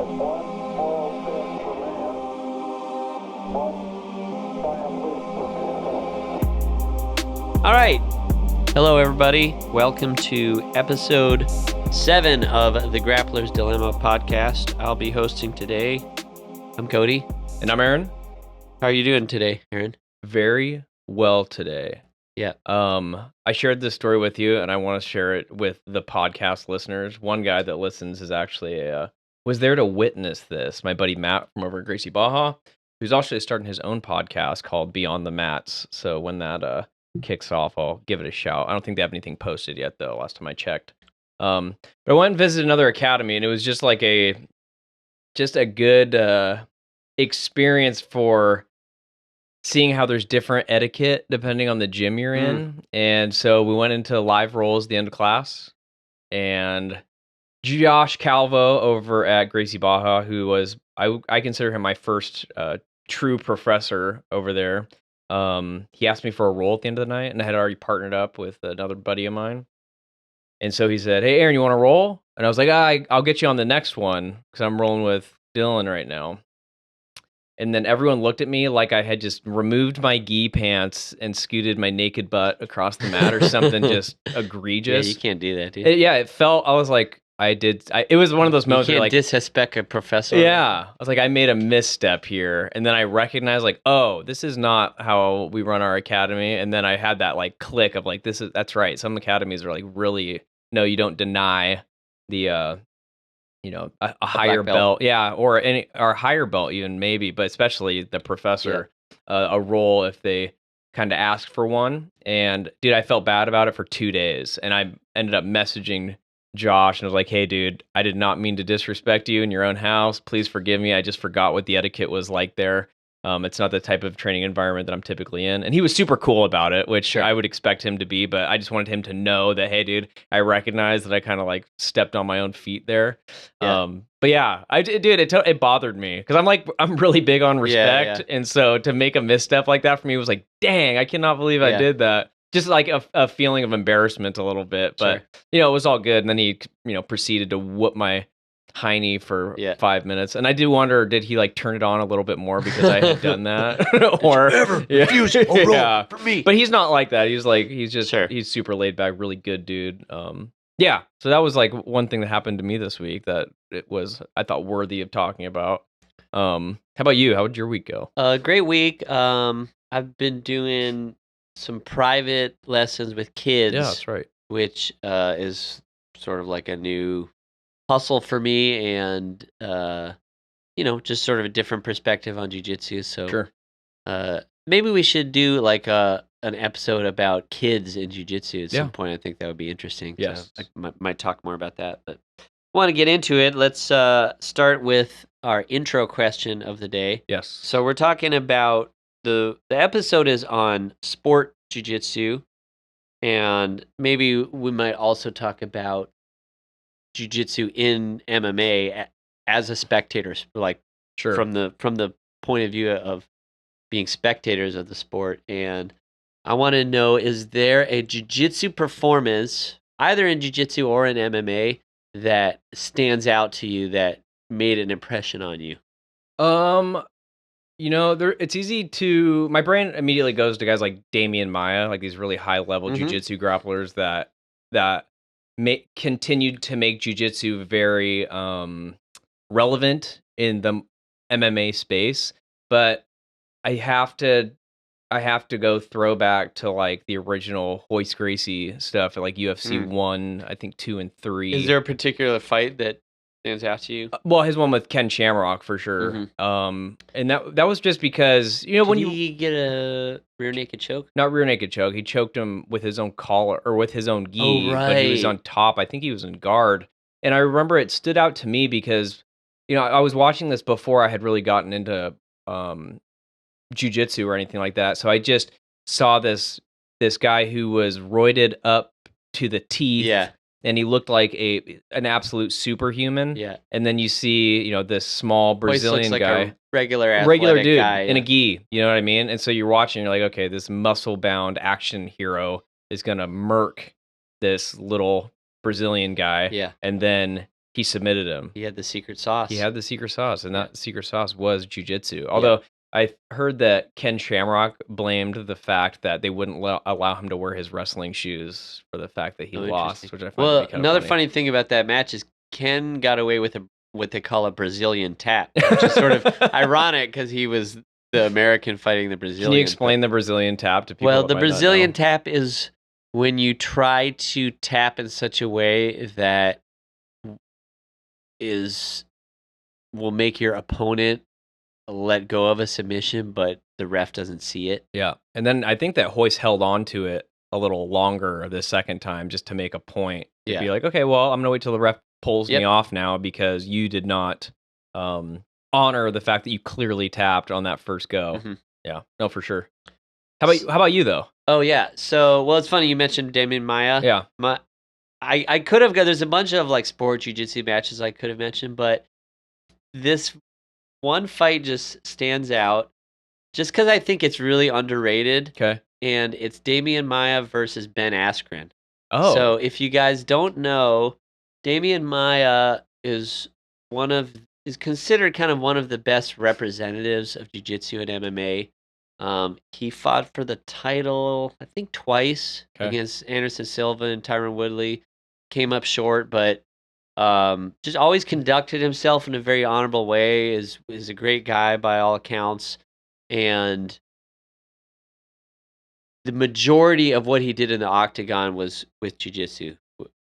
All right. Hello, everybody. Welcome to episode 7 of the Grappler's Dilemma podcast. I'll be hosting today. I'm Cody. And I'm Aaron. How are you doing today, Aaron? Very well today. Yeah. I shared this story with you, and I want to share it with the podcast listeners. One guy that listens is actually was there to witness this. My buddy Matt from over at Gracie Baja, who's actually starting his own podcast called Beyond the Mats. So when that kicks off, I'll give it a shout. I don't think they have anything posted yet, though. Last time I checked. But I went and visited another academy, and it was just like a good experience for seeing how there's different etiquette depending on the gym you're in. And so we went into live rolls at the end of class, and Josh Calvo over at Gracie Baja, who was, I consider him my first true professor over there. He asked me for a roll at the end of the night, and I had already partnered up with another buddy of mine. And so he said, "Hey, Aaron, you want to roll?" And I was like, I'll get you on the next one because I'm rolling with Dylan right now. And then everyone looked at me like I had just removed my gi pants and scooted my naked butt across the mat or something just egregious. Yeah, you can't do that, dude. It felt, I was like, it was one of those moments you can't where like, disrespect a professor. yeah. I was like, I made a misstep here. And then I recognized like, oh, this is not how we run our academy. And then I had that like click of like, that's right. Some academies are like really, no, you don't deny the, a higher belt. Yeah. Or a higher belt even maybe, but especially the professor, a role if they kind of ask for one. And dude, I felt bad about it for 2 days. And I ended up messaging Josh and I was like, "Hey dude, I did not mean to disrespect you in your own house. Please forgive me. I just forgot what the etiquette was like there. It's not the type of training environment that I'm typically in." And he was super cool about it, which I would expect him to be, but I just wanted him to know that, hey dude, I recognize that I kind of like stepped on my own feet there. Yeah. But yeah, it bothered me because I'm really big on respect. And so to make a misstep like that for me was like, dang, I cannot believe I did that. Just like a feeling of embarrassment a little bit, but it was all good. And then he, proceeded to whoop my hiney for 5 minutes. And I do wonder, did he like turn it on a little bit more because I had done that? Or ever refuse a roll for me? But he's not like that. He's super laid back, really good dude. So that was like one thing that happened to me this week that I thought worthy of talking about. How about you? How did your week go? Great week. I've been doing some private lessons with kids. Yeah, that's right. Which is sort of like a new hustle for me, and just sort of a different perspective on jiu-jitsu. So maybe we should do like an episode about kids in jiu-jitsu at some point. I think that would be interesting. Yes. So I might talk more about that, but want to get into it. Let's start with our intro question of the day. Yes. So we're talking about the episode is on sport jiu-jitsu, and maybe we might also talk about jiu-jitsu in MMA as a spectator, like from the point of view of being spectators of the sport. And I want to know, is there a jiu-jitsu performance, either in jiu-jitsu or in MMA, that stands out to you that made an impression on you? It's easy to, my brain immediately goes to guys like Damian Maia, like these really high level jiu-jitsu grapplers that continued to make jiu-jitsu very relevant in the MMA space. But I have to go throwback to like the original Royce Gracie stuff at like UFC 1, I think 2 and 3. Is there a particular fight that stands out to you? Well, his one with Ken Shamrock for sure. And that was just because when he get a rear naked choke? Not rear naked choke. He choked him with his own collar or with his own gi. Oh, right. But he was on top. I think he was in guard. And I remember it stood out to me because I was watching this before I had really gotten into jiu-jitsu or anything like that. So I just saw this guy who was roided up to the teeth. Yeah. And he looked like an absolute superhuman. Yeah. And then you see, this small Brazilian like guy. A regular dude guy, in a gi. You know what I mean? And so you're watching, you're like, okay, this muscle-bound action hero is going to murk this little Brazilian guy. Yeah. And then he submitted him. He had the secret sauce. He had the secret sauce, and Yeah. that secret sauce was jiu-jitsu. Although I heard that Ken Shamrock blamed the fact that they wouldn't allow him to wear his wrestling shoes for the fact that he lost, which I find to Well, be kind another of funny. funny thing about that match is Ken got away with what they call a Brazilian tap, which is sort of ironic because he was the American fighting the Brazilian. Can you explain the Brazilian tap to people? Well, that the might not Brazilian know? tap is when you try to tap in such a way that will make your opponent let go of a submission, but the ref doesn't see it. Yeah, and then I think that Hoist held on to it a little longer the second time just to make a point. To be like, okay, well, I'm gonna wait till the ref pulls me off now because you did not honor the fact that you clearly tapped on that first go. Mhm. Yeah, no, for sure. How about you though? Oh yeah. So, well, it's funny you mentioned Damian Maia. Yeah. I could have got. There's a bunch of like sport jiu-jitsu matches I could have mentioned, but this one fight just stands out, just because I think it's really underrated. Okay. And it's Damian Maia versus Ben Askren. Oh. So if you guys don't know, Damian Maia is considered kind of one of the best representatives of jiu-jitsu and MMA. He fought for the title, I think, twice against Anderson Silva and Tyron Woodley. Came up short, but just always conducted himself in a very honorable way. Is a great guy by all accounts, and the majority of what he did in the octagon was with jiu-jitsu.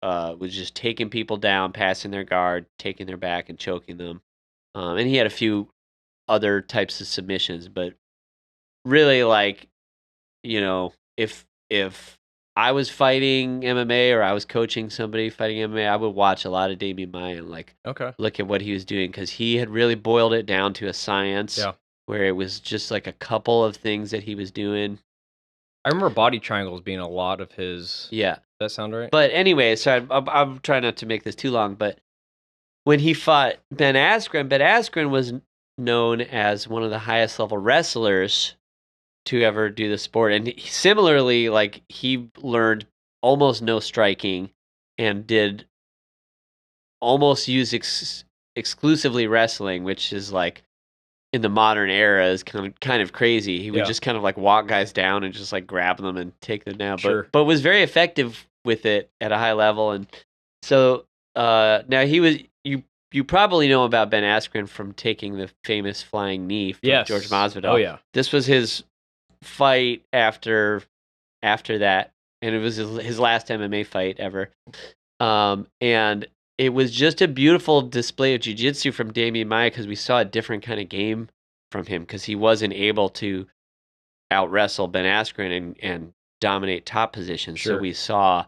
Was just taking people down, passing their guard, taking their back, and choking them. And he had a few other types of submissions, but really, like, if I was fighting MMA or I was coaching somebody fighting MMA, I would watch a lot of Damian Maia and look at what he was doing, because he had really boiled it down to a science where it was just like a couple of things that he was doing. I remember body triangles being a lot of his. Yeah. Does that sound right? But anyway, so I'm trying not to make this too long, but when he fought Ben Askren was known as one of the highest level wrestlers to ever do the sport. And similarly, like, he learned almost no striking and did almost use exclusively wrestling, which is like in the modern era is kind of crazy. He would just kind of like walk guys down and just like grab them and take them down. But was very effective with it at a high level. And so now he was you probably know about Ben Askren from taking the famous flying knee from George Masvidal. Oh yeah. This was his fight after that, and it was his last MMA fight ever. And it was just a beautiful display of jiu-jitsu from Damian Maia, because we saw a different kind of game from him, because he wasn't able to out-wrestle Ben Askren and dominate top positions. So we saw,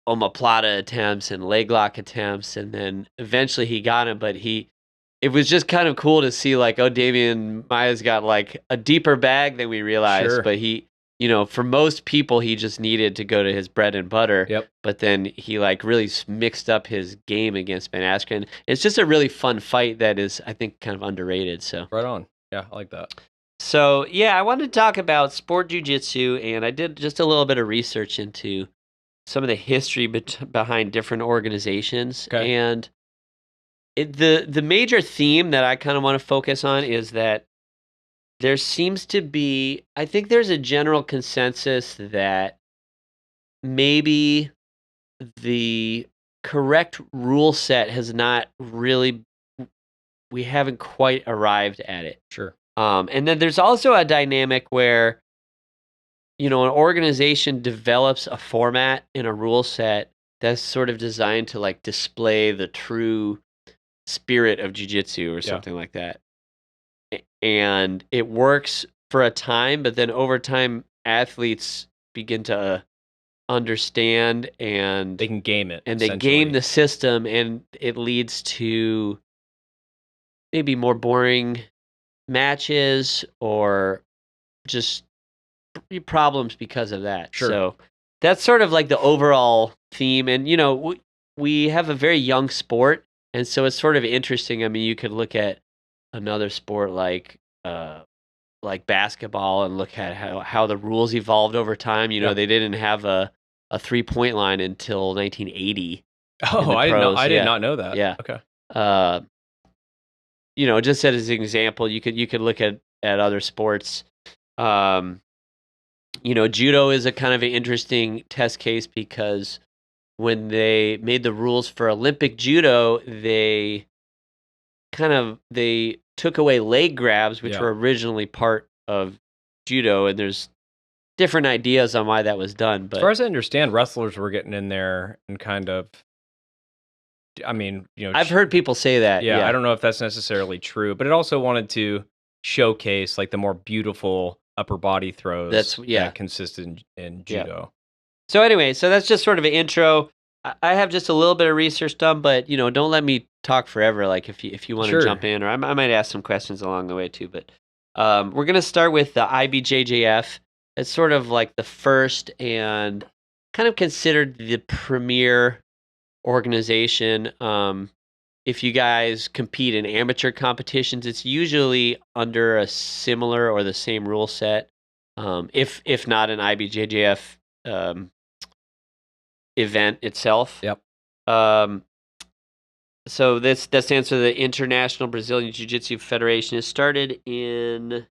omoplata attempts and leg lock attempts, and then eventually he got him, but it was just kind of cool to see, like, Damian Maia's got like a deeper bag than we realized, but he, for most people, he just needed to go to his bread and butter. But then he like really mixed up his game against Ben Askren. It's just a really fun fight that is, I think, kind of underrated. So right on. Yeah, I like that. So yeah, I wanted to talk about sport jiu-jitsu, and I did just a little bit of research into some of the history behind different organizations. And the major theme that I kind of want to focus on is that there seems to be, I think there's a general consensus that maybe the correct rule set has not really, we haven't quite arrived at it. And then there's also a dynamic where, an organization develops a format in a rule set that's sort of designed to like display the true spirit of jiu-jitsu or something like that. And it works for a time, but then over time, athletes begin to understand, and they can game it, and they game the system, and it leads to maybe more boring matches or just problems because of that. So that's sort of like the overall theme. And we have a very young sport, and so it's sort of interesting. I mean, you could look at another sport like basketball and look at how the rules evolved over time. They didn't have a 3-point line until 1980. Oh, the I did not. pros, I did yeah. not know that. Yeah. Okay. Just as an example, you could look at other sports. Judo is a kind of an interesting test case because when they made the rules for Olympic judo, they took away leg grabs, which Yeah. were originally part of judo, and there's different ideas on why that was done. As far But as I understand, wrestlers were getting in there and kind of, I mean, I've heard people say that. yeah, I Yeah, don't know if that's necessarily true, but it also wanted to showcase like the more beautiful upper body throws yeah. that consist in Yeah. judo. So anyway, so that's just sort of an intro. I have just a little bit of research done, but don't let me talk forever. Like if you want to Sure. jump in, or I might ask some questions along the way too. But we're gonna start with the IBJJF. It's sort of like the first and kind of considered the premier organization. If you guys compete in amateur competitions, it's usually under a similar or the same rule set. If not an IBJJF event itself. Yep. So that stands for the International Brazilian Jiu-Jitsu Federation. It started in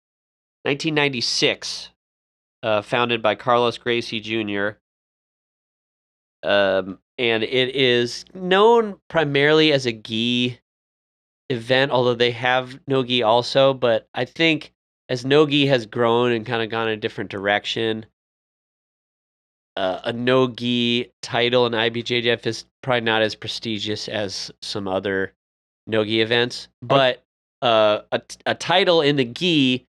1996, founded by Carlos Gracie Jr. And it is known primarily as a gi event, although they have no gi also. But I think as no gi has grown and kind of gone in a different direction, a no-gi title in IBJJF is probably not as prestigious as some other no-gi events, but a title in the gi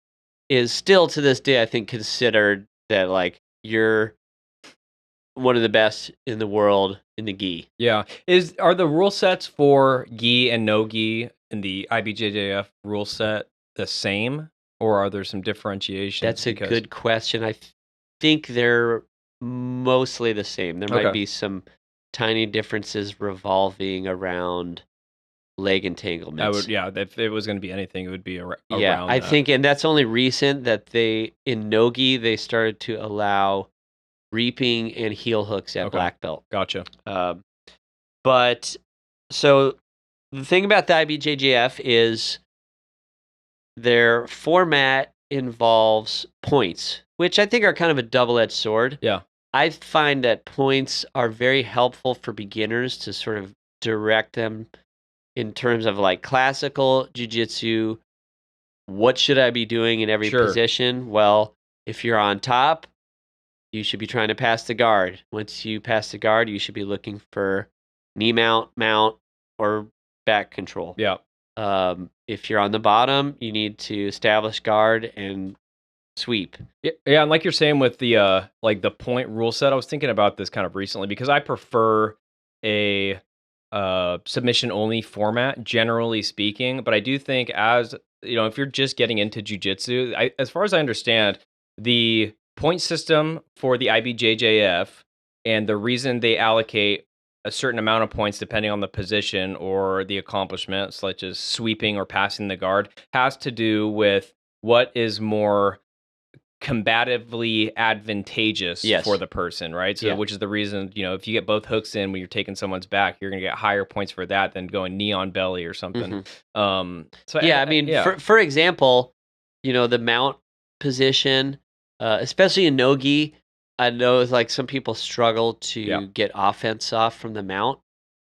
is still to this day, I think, considered that like you're one of the best in the world in the gi. Yeah. Are the rule sets for gi and no gi in the IBJJF rule set the same, or are there some differentiations? That's a good question. I think they're mostly the same. There might be some tiny differences revolving around leg entanglements. If it was going to be anything, it would be around I that. think, and that's only recent that in no-gi they started to allow reaping and heel hooks at black belt. Gotcha. But so the thing about the IBJJF is their format involves points, which I think are kind of a double-edged sword. Yeah. I find that points are very helpful for beginners to sort of direct them in terms of like classical jiu-jitsu. What should I be doing in every position? Well, if you're on top, you should be trying to pass the guard. Once you pass the guard, you should be looking for knee mount, or back control. Yeah. If you're on the bottom, you need to establish guard and sweep. Yeah, and like you're saying with the like the point rule set, I was thinking about this kind of recently because I prefer a submission only format, generally speaking. But I do think if you're just getting into jiu-jitsu, as far as I understand, the point system for the IBJJF and the reason they allocate a certain amount of points depending on the position or the accomplishment, such as sweeping or passing the guard, has to do with what is more combatively advantageous for the person, right? So, which is the reason, if you get both hooks in when you're taking someone's back, you're going to get higher points for that than going knee on belly or something. For example, the mount position, especially in no-gi, I know like some people struggle to get offense off from the mount,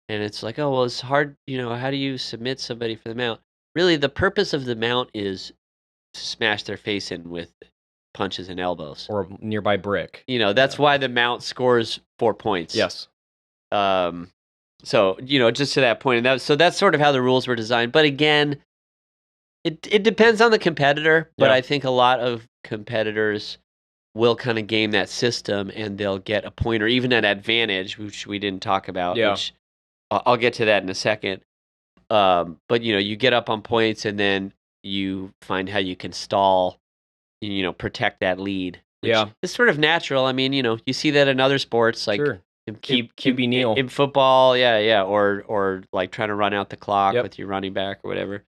and it's like, oh, well, it's hard. How do you submit somebody for the mount? Really, the purpose of the mount is to smash their face in with punches and elbows, or a nearby brick. That's why the mount scores 4 points. Yes. So just to that point, and that's sort of how the rules were designed. But again, it depends on the competitor. But I think a lot of competitors will kind of game that system, and they'll get a point or even an advantage, which we didn't talk about. Yeah. Which I'll get to that in a second. But you get up on points, and then you find how you can stall. Protect that lead. It's sort of natural. I mean, you see that in other sports, like QB kneel in football, or like trying to run out the clock with your running back or whatever.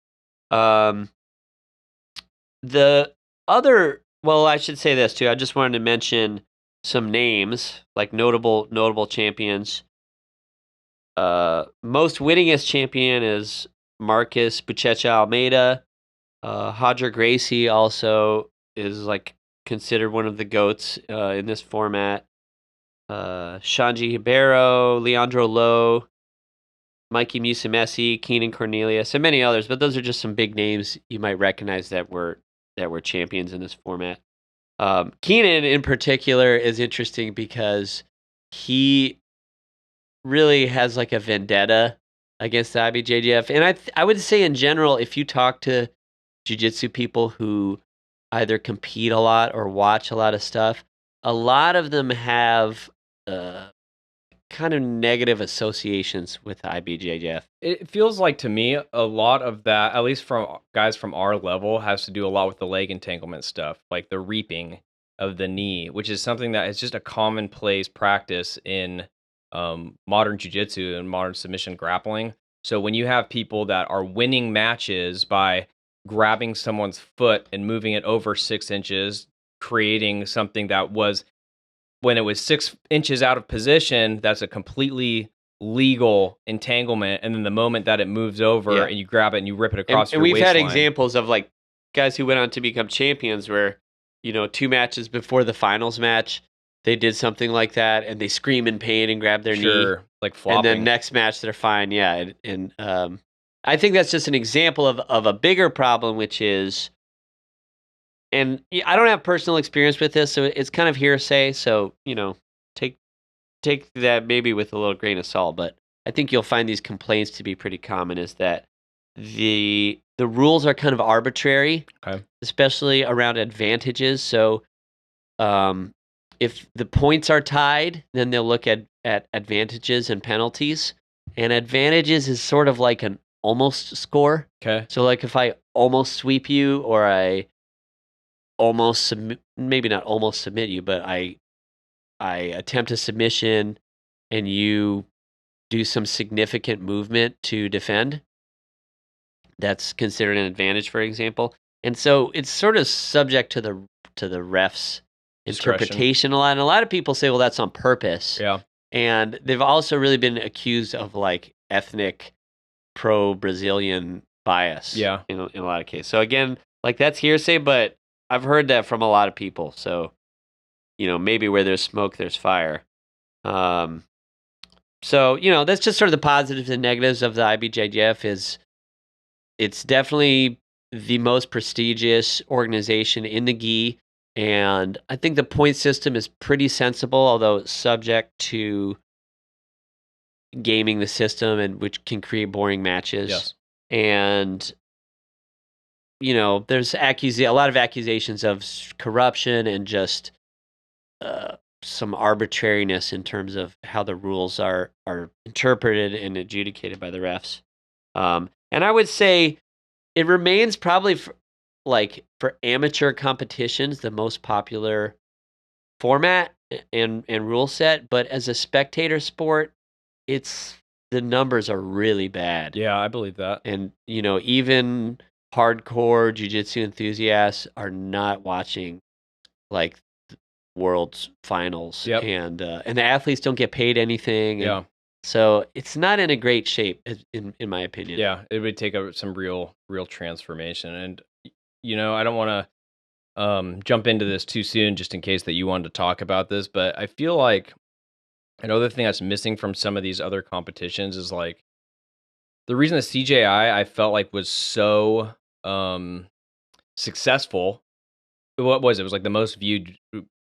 The other, well, I should say this too. I just wanted to mention some names, like notable champions. Most winningest champion is Marcus Buchecha Almeida. Hodger Gracie also is like considered one of the GOATs in this format. Shanji Hibero, Leandro Lowe, Mikey Musumeci, Keenan Cornelius, and many others. But those are just some big names you might recognize that were champions in this format. Keenan in particular is interesting because he really has like a vendetta against the IBJJF, and I would say in general, if you talk to jiu-jitsu people who either compete a lot or watch a lot of stuff, a lot of them have kind of negative associations with IBJJF. It feels like to me a lot of that, at least from guys from our level, has to do a lot with the leg entanglement stuff, like the reaping of the knee, which is something that is just a commonplace practice in modern jiu-jitsu and modern submission grappling. So when you have people that are winning matches by grabbing someone's foot and moving it over 6 inches, creating something that was, when it was 6 inches out of position, that's a completely legal entanglement. And then the moment that it moves over and you grab it and you rip it across your waistline. And we've had waistline. examples of like guys who went on to become champions where, 2 matches before the finals match, they did something like that and they scream in pain and grab their knee. Like flopping. And then next match they're fine. Yeah. And I think that's just an example of a bigger problem, which is, and I don't have personal experience with this, so it's kind of hearsay. So, take that maybe with a little grain of salt. But I think you'll find these complaints to be pretty common, is that the rules are kind of arbitrary, especially around advantages. So if the points are tied, then they'll look at advantages and penalties. And advantages is sort of like an almost score. Okay. So like if I almost sweep you, or I almost submit, maybe not almost submit you, but I attempt a submission and you do some significant movement to defend, that's considered an advantage, for example. And so it's sort of subject to the ref's interpretation a lot. And a lot of people say, well, that's on purpose. Yeah. And they've also really been accused of like ethnic pro-Brazilian bias. Yeah. In a lot of cases. So again, like that's hearsay, but I've heard that from a lot of people. So, maybe where there's smoke, there's fire. So, that's just sort of the positives and negatives of the IBJJF. Is it's definitely the most prestigious organization in the gi. And I think the point system is pretty sensible, although it's subject to gaming the system, and which can create boring matches. Yes. And there's a lot of accusations of corruption and just some arbitrariness in terms of how the rules are interpreted and adjudicated by the refs. And I would say it remains probably for amateur competitions the most popular format and rule set, but as a spectator sport, the numbers are really bad. Yeah, I believe that. And even hardcore jiu-jitsu enthusiasts are not watching like world's finals. Yep. And the athletes don't get paid anything. Yeah. So it's not in a great shape, in my opinion. Yeah, it would take some real transformation. And I don't want to jump into this too soon, just in case that you wanted to talk about this, but I feel like another thing that's missing from some of these other competitions is like the reason the CJI I felt like was so successful. What was it? It was like the most viewed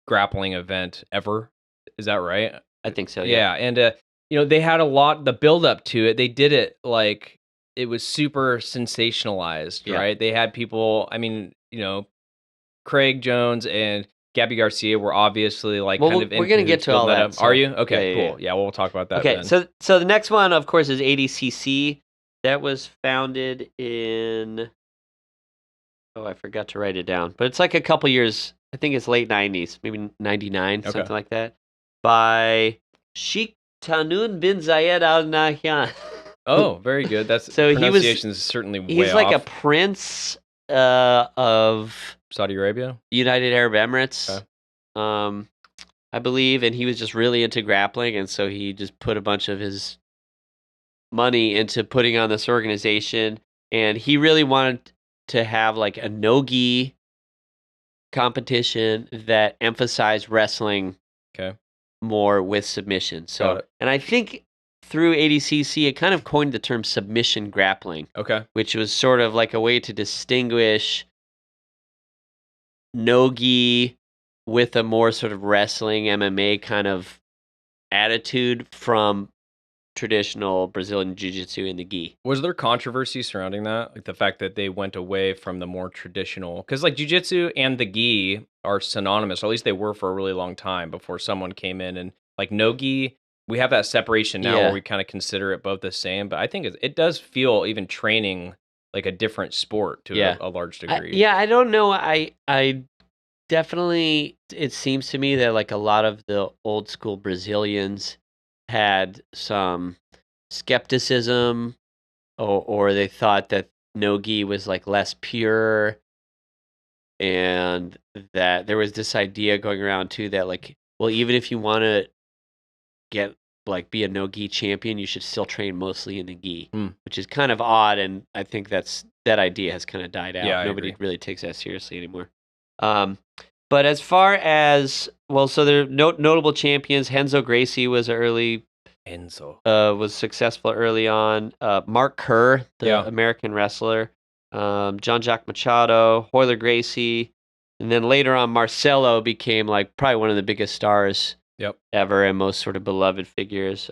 grappling event ever. Is that right? I think so. Yeah. And they had the build up to it. They did it like it was super sensationalized, right? They had people. I mean, Craig Jones and Gabby Garcia were obviously like kind of. We're gonna get to all that. Are you? Okay, cool. Yeah, we'll talk about that. Okay, then. so the next one, of course, is ADCC. That was founded in. Oh, I forgot to write it down, but it's like a couple years. I think it's late 90s, maybe 99, something like that, by Sheikh Tanun bin Zayed Al Nahyan. Oh, very good. That's so pronunciation is certainly way he's like off. a prince of Saudi Arabia, United Arab Emirates, okay. I believe, and he was just really into grappling, and so he just put a bunch of his money into putting on this organization, and he really wanted to have like a no-gi competition that emphasized wrestling Okay. more with submission. Got So, it. and I think through ADCC, it kind of coined the term submission grappling, Okay. which was sort of like a way to distinguish no-gi with a more sort of wrestling MMA kind of attitude from traditional Brazilian Jiu-Jitsu in the gi. Was there controversy surrounding that? Like the fact that they went away from the more traditional, because like Jiu-Jitsu and the gi are synonymous, or at least they were for a really long time before someone came in and like no gi. We have that separation now where we kind of consider it both the same, but I think it does feel even training like a different sport to a large degree. I don't know. I definitely, it seems to me that like a lot of the old school Brazilians had some skepticism, or they thought that no-gi was like less pure, and that there was this idea going around too that like, well, even if you want to get like be a no-gi champion, you should still train mostly in the gi, which is kind of odd, and I think that idea has kind of died out. Yeah, Nobody really takes that seriously anymore. But as far as, well, so there are notable champions. Renzo Gracie was was successful early on. Mark Kerr, the American wrestler. Jean-Jacques Machado, Royler Gracie, and then later on Marcelo became like probably one of the biggest stars ever and most sort of beloved figures.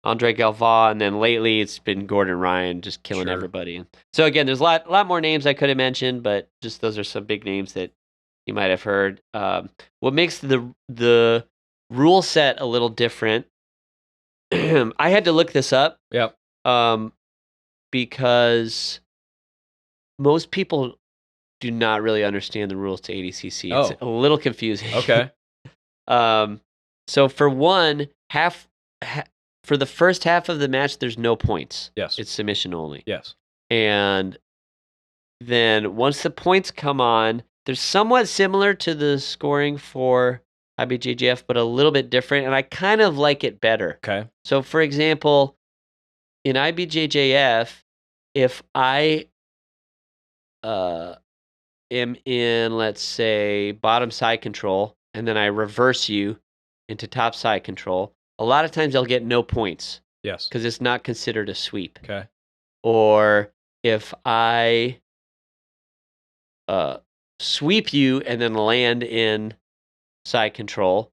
Andre Galvao, and then lately it's been Gordon Ryan just killing everybody. So again, there's a lot more names I could have mentioned, but just those are some big names that you might have heard. What makes the rule set a little different, I had to look this up. Because most people do not really understand the rules to ADCC. It's a little confusing. Okay. So for one, for the first half of the match, there's no points. Yes. It's submission only. Yes. And then once the points come on, they're somewhat similar to the scoring for IBJJF, but a little bit different, and I kind of like it better. Okay. So for example, in IBJJF, if I am in, let's say, bottom side control, and then I reverse you into top side control, a lot of times I'll get no points. Yes. Because it's not considered a sweep. Okay. Or if I sweep you and then land in side control,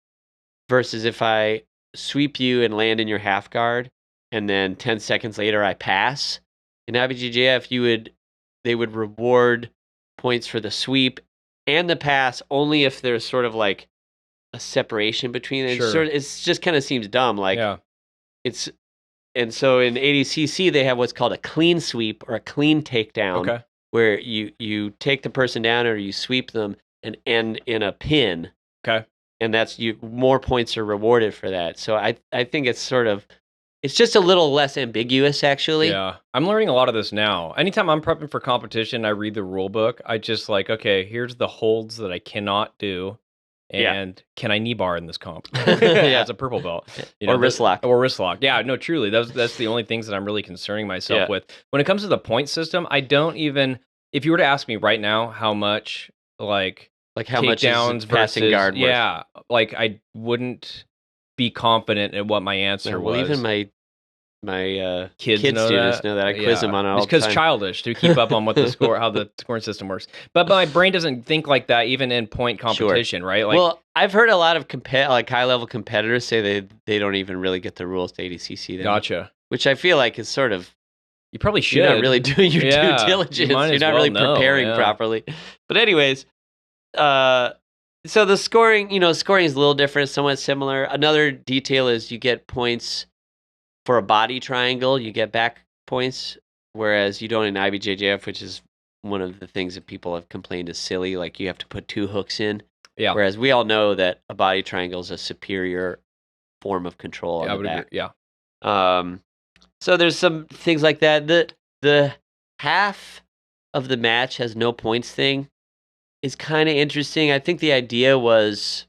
versus if I sweep you and land in your half guard, and then 10 seconds later I pass. In IBJJF, they would reward points for the sweep and the pass only if there's sort of like a separation between it. Sure. It just kind of seems dumb. Like and so in ADCC they have what's called a clean sweep or a clean takedown, where you take the person down or you sweep them and end in a pin. Okay. And that's more points are rewarded for that. So I think it's just a little less ambiguous, actually. Yeah, I'm learning a lot of this now. Anytime I'm prepping for competition, I read the rule book. I just like, okay, here's the holds that I cannot do, and can I knee bar in this comp? It's a purple belt, or wrist lock. Or wrist lock. Yeah, no, truly, that's the only things that I'm really concerning myself with. When it comes to the point system, I don't even. If you were to ask me right now, how much how much is passing guard worth? Like I wouldn't be confident in what my answer was. Even my kids students know that. I quiz them on it all the time. It's because childish to keep up on what how the scoring system works. But my brain doesn't think like that even in point competition, right? Like, well, I've heard a lot of high level competitors say they don't even really get the rules to ADCC. Then, gotcha. Which I feel like is sort of, you probably should. You're not really doing your due diligence. You're not really preparing properly. But anyways, so the scoring, scoring is a little different, somewhat similar. Another detail is you get points for a body triangle. You get back points, whereas you don't in IBJJF, which is one of the things that people have complained is silly. Like you have to put 2 hooks in. Yeah. Whereas we all know that a body triangle is a superior form of control on the back. Agree. So there's some things like that. The half of the match has no points thing is kind of interesting. I think the idea was,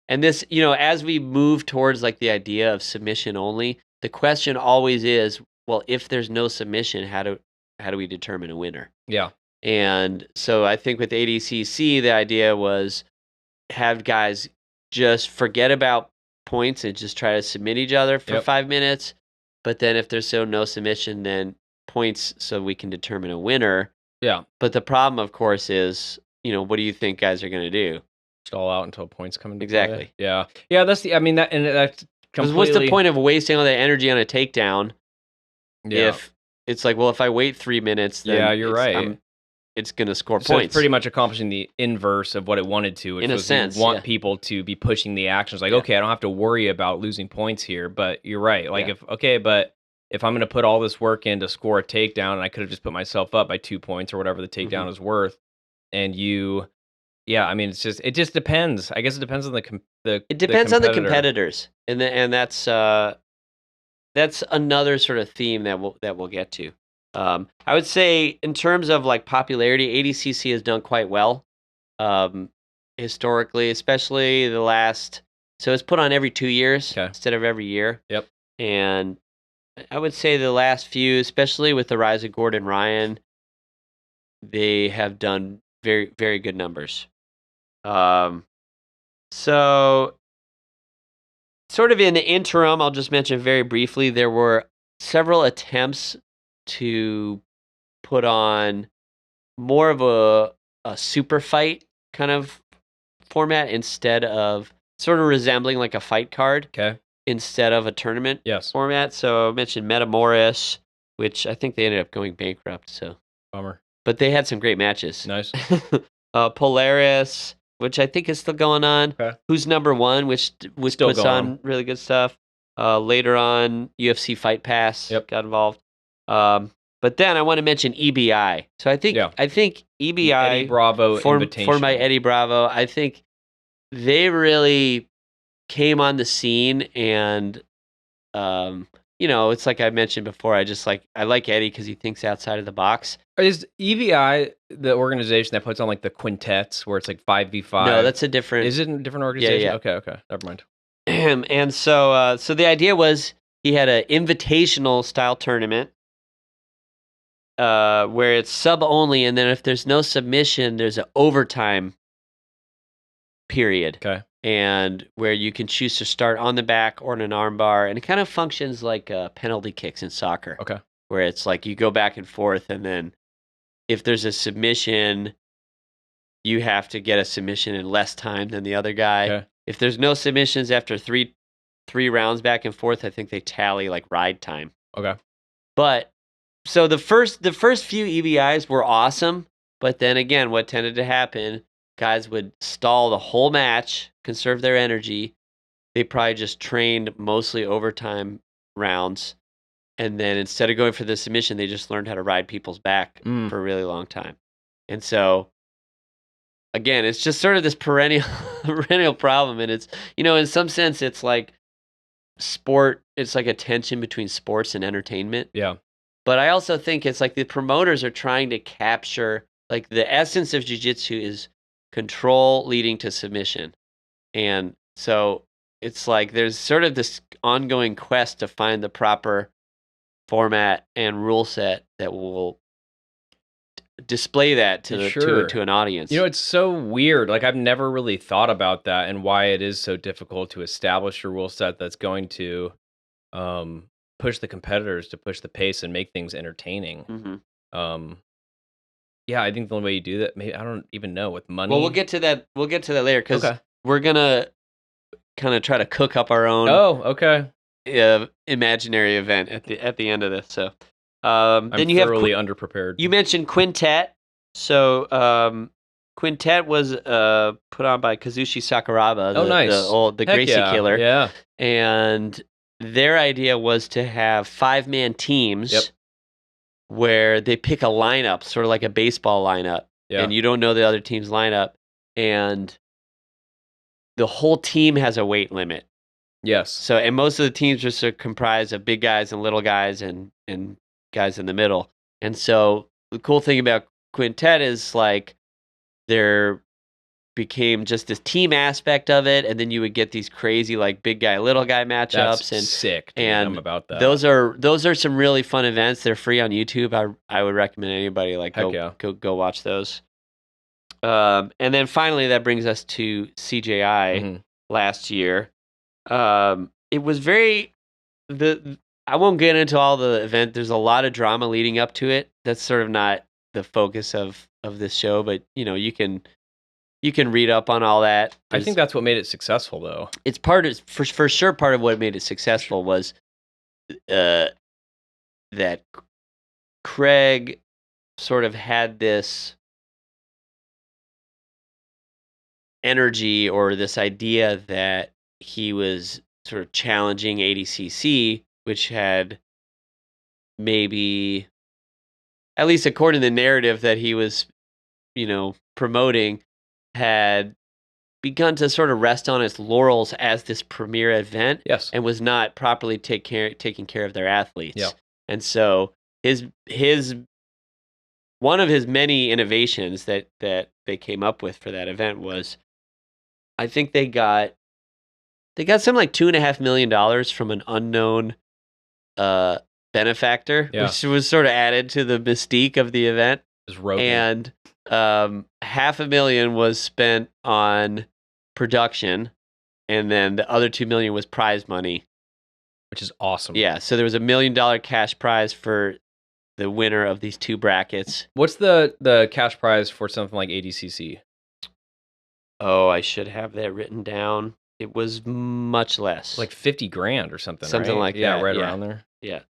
and this, as we move towards like the idea of submission only, the question always is, well, if there's no submission, how do we determine a winner? Yeah. And so I think with ADCC, the idea was have guys just forget about points and just try to submit each other for 5 minutes. But then if there's no submission, then points so we can determine a winner. Yeah. But the problem, of course, is, what do you think guys are going to do? Stall out until points come into Exactly. play. Yeah. Yeah, that's that's completely... What's the point of wasting all that energy on a takedown if it's like, well, if I wait 3 minutes, then you're right. It's going to score So points. It's pretty much accomplishing the inverse of what it wanted to, which in a was sense, you want people to be pushing the actions. Like, okay, I don't have to worry about losing points here, but you're right. Like, if I'm going to put all this work in to score a takedown, and I could have just put myself up by 2 points or whatever the takedown is worth, and I mean, it just depends. I guess it depends on it depends on the competitors, and that's another sort of theme that we'll get to. I would say in terms of like popularity, ADCC has done quite well historically, especially the last. So it's put on every 2 years instead of every year. Yep. And I would say the last few, especially with the rise of Gordon Ryan, they have done very, very good numbers. So sort of in the interim, I'll just mention very briefly, there were several attempts to put on more of a super fight kind of format instead of sort of resembling like a fight card instead of a tournament format. So I mentioned Metamoris, which I think they ended up going bankrupt. So bummer. But they had some great matches. Nice. Polaris, which I think is still going on. Who's Number One, which still puts on really good stuff. Later on, UFC Fight Pass got involved. But then I want to mention EBI. So I think EBI Eddie Bravo for my Eddie Bravo, I think they really came on the scene, and it's like I mentioned before. I like Eddie because he thinks outside of the box. Is EBI the organization that puts on like the quintets where it's like 5v5? No, that's a different. Is it a different organization? Yeah. Okay, never mind. And so the idea was he had an invitational style tournament where it's sub only, and then if there's no submission, there's an overtime period. Okay. And where you can choose to start on the back or in an arm bar, and it kind of functions like penalty kicks in soccer. Okay. Where it's like you go back and forth, and then if there's a submission, you have to get a submission in less time than the other guy. Okay. If there's no submissions after three rounds back and forth, I think they tally like ride time. Okay. But so the first few EBIs were awesome, but then again, what tended to happen, guys would stall the whole match, conserve their energy. They probably just trained mostly overtime rounds. And then instead of going for the submission, they just learned how to ride people's back for a really long time. And so, again, it's just sort of this perennial problem. And it's, in some sense, it's like sport. It's like a tension between sports and entertainment. Yeah. But I also think it's like the promoters are trying to capture, like the essence of jiu-jitsu is control leading to submission. And so it's like there's sort of this ongoing quest to find the proper format and rule set that will display that to an audience. It's so weird. Like, I've never really thought about that and why it is so difficult to establish a rule set that's going to push the competitors to push the pace and make things entertaining. Mm-hmm. Yeah, I think the only way you do that, maybe, I don't even know, with money. Well, we'll get to that later, because we're gonna kind of try to cook up our own. Oh, okay. Imaginary event at the end of this. So then you thoroughly underprepared. You mentioned Quintet. So Quintet was put on by Kazushi Sakuraba, the Gracie killer. Yeah. And their idea was to have 5-man teams where they pick a lineup, sort of like a baseball lineup. Yeah. And you don't know the other team's lineup. And the whole team has a weight limit. Yes. So, and most of the teams are sort of comprised of big guys and little guys and guys in the middle. And so the cool thing about Quintet is like they're became just this team aspect of it, and then you would get these crazy like big guy little guy matchups. That's sick, dude. and I'm about that. those are some really fun events. They're free on YouTube. I would recommend anybody like go watch those. And then finally, that brings us to CJI last year. It was very I won't get into all the event. There's a lot of drama leading up to it. That's sort of not the focus of this show, but you can read up on all that. I think that's what made it successful, though. It's for sure part of what made it successful was that Craig sort of had this energy or this idea that he was sort of challenging ADCC, which had maybe, at least according to the narrative that he was, promoting, had begun to sort of rest on its laurels as this premier event, yes, and was not properly taking care of their athletes. Yeah. And so his one of his many innovations that they came up with for that event was, I think they got something like $2.5 million from an unknown benefactor, which was sort of added to the mystique of the event. It was and $500,000 was spent on production, and then the other $2 million was prize money, which is awesome. Yeah, so there was $1 million cash prize for the winner of these two brackets. What's the cash prize for something like ADCC? Oh, I should have that written down. It was much less, like $50,000 or something. Something right? like that. Yeah, right around there. Yeah.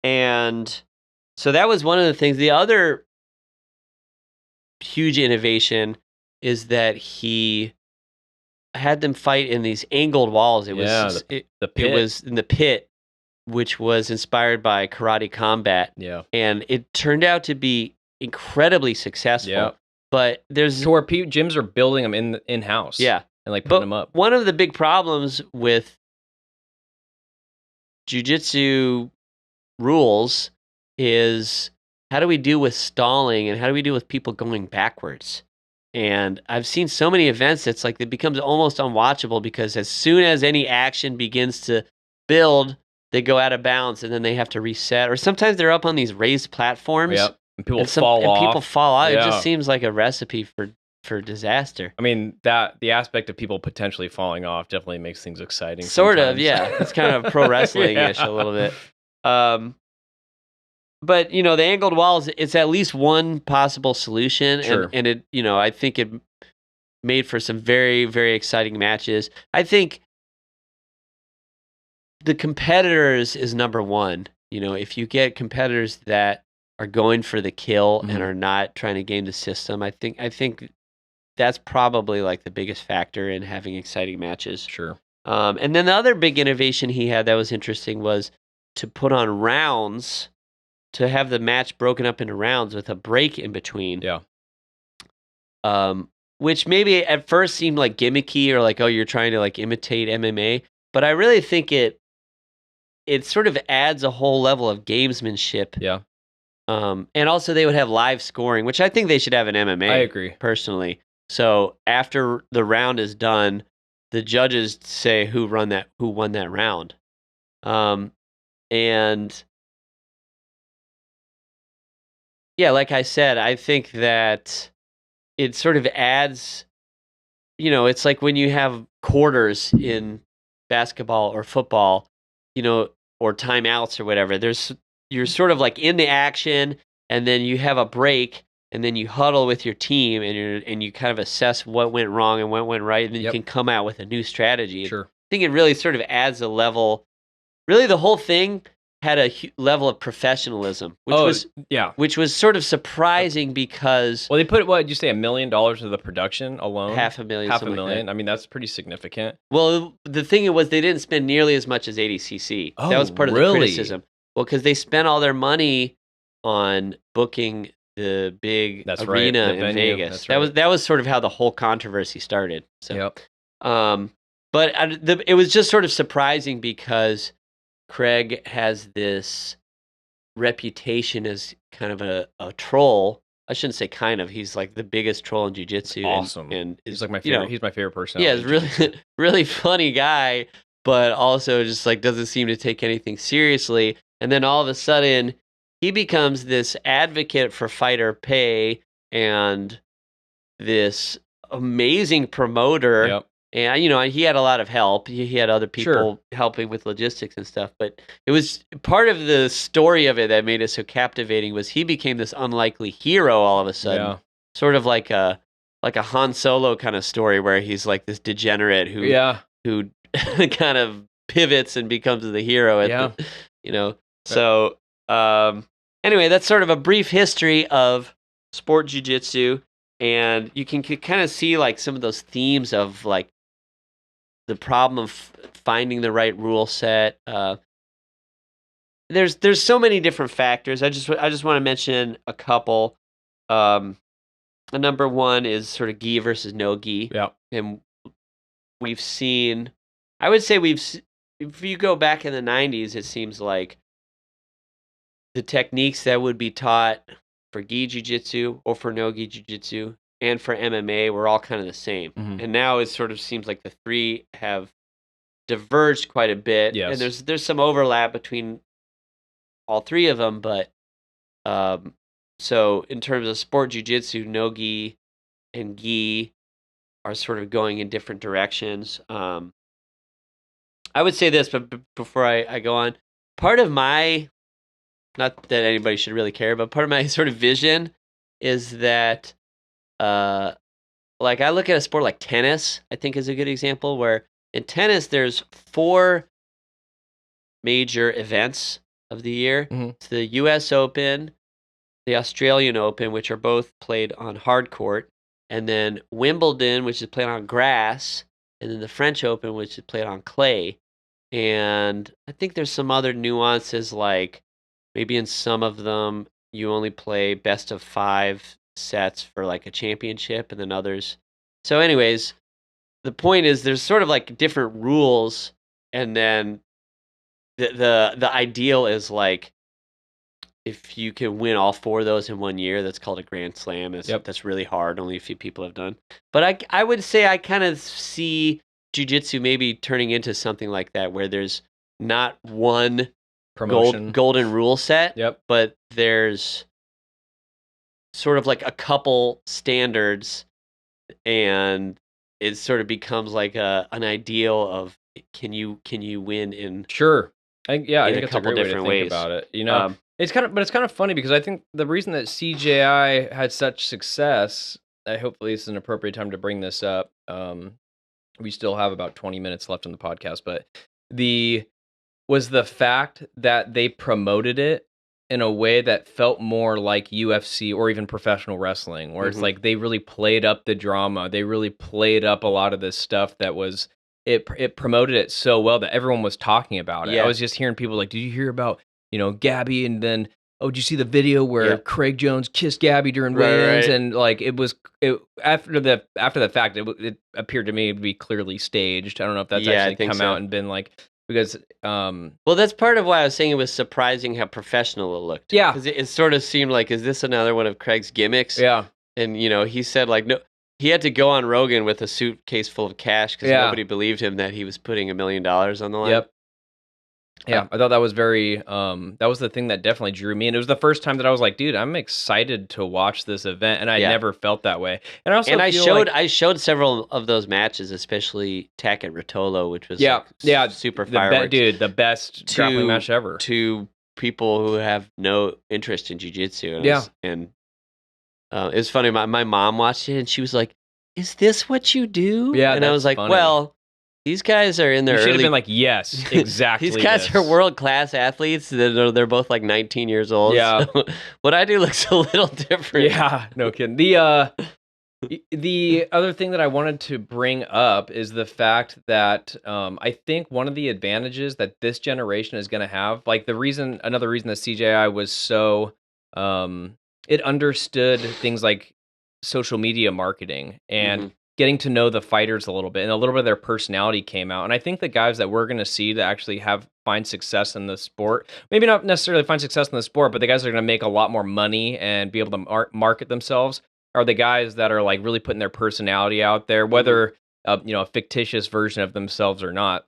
And so that was one of the things. The other huge innovation is that he had them fight in these angled walls. It was the pit. It was in the pit, which was inspired by karate combat. Yeah. And it turned out to be incredibly successful. Yeah. But there's to where gyms are building them in house. Yeah. And like putting them up. One of the big problems with Jiu-Jitsu rules is, how do we deal with stalling, and how do we deal with people going backwards? And I've seen so many events that's like it becomes almost unwatchable, because as soon as any action begins to build, they go out of bounds and then they have to reset. Or sometimes they're up on these raised platforms. Yep. And people fall off. And people fall out. Yeah. It just seems like a recipe for disaster. I mean, the aspect of people potentially falling off definitely makes things exciting. Sort sometimes. of, yeah. It's kind of pro wrestling-ish a little bit. But, the angled walls, it's at least one possible solution. Sure. And it, I think it made for some very, very exciting matches. I think the competitors is number one. If you get competitors that are going for the kill and are not trying to game the system, I think that's probably like the biggest factor in having exciting matches. Sure. And then the other big innovation he had that was interesting was to put on rounds, to have the match broken up into rounds with a break in between. Yeah. Which maybe at first seemed like gimmicky, or like, oh, you're trying to like imitate MMA. But I really think it sort of adds a whole level of gamesmanship. Yeah. And also they would have live scoring, which I think they should have in MMA. I agree. Personally. So after the round is done, the judges say who won that round. And yeah, like I said, I think that it sort of adds, it's like when you have quarters in basketball or football, or timeouts or whatever, you're sort of like in the action, and then you have a break, and then you huddle with your team, and you kind of assess what went wrong and what went right, and then you can come out with a new strategy. Sure. I think it really sort of adds a level. Really, the whole thing had a level of professionalism, which was sort of surprising because they put, what did you say, $1 million of the production alone? $500,000. $500,000. I mean, that's pretty significant. Well, the thing was, they didn't spend nearly as much as ADCC. That was part of the criticism. Well, because they spent all their money on booking the big arena in Vegas. That was sort of how the whole controversy started. So, yep. But it was just sort of surprising because Craig has this reputation as kind of a troll, I shouldn't say kind of. He's like the biggest troll in jiu-jitsu. Awesome. And He's is, like my favorite. He's my favorite person. Yeah, he's really really funny guy, but also just like doesn't seem to take anything seriously. And then all of a sudden, he becomes this advocate for fighter pay and this amazing promoter. Yep. And he had a lot of help. He had other people helping with logistics and stuff. But it was part of the story of it that made it so captivating was he became this unlikely hero all of a sudden. Yeah. Sort of like a Han Solo kind of story where he's like this degenerate who kind of pivots and becomes the hero. So anyway, that's sort of a brief history of sport jiu-jitsu. And you can kind of see like some of those themes of like the problem of finding the right rule set. There's so many different factors. I just want to mention a couple. Number one is sort of gi versus no gi. Yeah. And we've seen, I would say if you go back in the 90s, it seems like the techniques that would be taught for gi jiu-jitsu or for no gi jiu-jitsu and for MMA were all kind of the same. Mm-hmm. And now it sort of seems like the three have diverged quite a bit. Yes. And there's some overlap between all three of them, but so in terms of sport jiu-jitsu, no gi and gi are sort of going in different directions. I would say this, but before I go on, part of my, not that anybody should really care, but part of my sort of vision is that, like I look at a sport like tennis, I think is a good example, where in tennis there's 4 major events of the year. Mm-hmm. It's the U.S. Open, the Australian Open, which are both played on hard court, and then Wimbledon, which is played on grass, and then the French Open, which is played on clay. And I think there's some other nuances, like maybe in some of them you only play best of 5 sets for like a championship, and then others. So anyways, the point is there's sort of like different rules, and then the ideal is like if you can win all 4 of those in one year, that's called a Grand Slam. That's really hard. Only a few people have done. But I would say I kind of see jiu-jitsu maybe turning into something like that, where there's not one golden rule set, but there's sort of like a couple standards, and it sort of becomes like an ideal of can you win in I think it's a great way to think ways about it. It's kind of funny because I think the reason that CJI had such success, hopefully this is an appropriate time to bring this up. We still have about 20 minutes left on the podcast, but was the fact that they promoted it in a way that felt more like UFC or even professional wrestling, where it's like they really played up the drama. They really played up a lot of this stuff that was, it promoted it so well that everyone was talking about it. Yeah. I was just hearing people like, did you hear about, Gabby? And then, did you see the video where Craig Jones kissed Gabby during weigh-ins? Right. And like, after the fact, it appeared to me to be clearly staged. I don't know if that's actually come out and been like, because well, that's part of why I was saying it was surprising how professional it looked. Yeah, because it sort of seemed like, is this another one of Craig's gimmicks? Yeah. And he said like, no, he had to go on Rogan with a suitcase full of cash because nobody believed him that he was putting $1 million on the line. Yep. Yeah, I thought that was very, that was the thing that definitely drew me. And it was the first time that I was like, dude, I'm excited to watch this event. And I never felt that way. And I showed several of those matches, especially Tack at Rotolo, which was super fireworks. The best grappling match ever. To people who have no interest in jiu-jitsu. And it was funny. My mom watched it and she was like, is this what you do? Yeah, and I was like, well, these guys are in their should have been like, yes, exactly. These guys are world-class athletes. They're both like 19 years old. Yeah. So what I do looks a little different. Yeah, no kidding. The other thing that I wanted to bring up is the fact that I think one of the advantages that this generation is going to have, like another reason that CJI was so, it understood things like social media marketing and getting to know the fighters a little bit, and a little bit of their personality came out. And I think the guys that we're going to see that actually have find success in the sport. Maybe not necessarily find success in the sport, but the guys that are going to make a lot more money and be able to market themselves are the guys that are like really putting their personality out there, whether a fictitious version of themselves or not.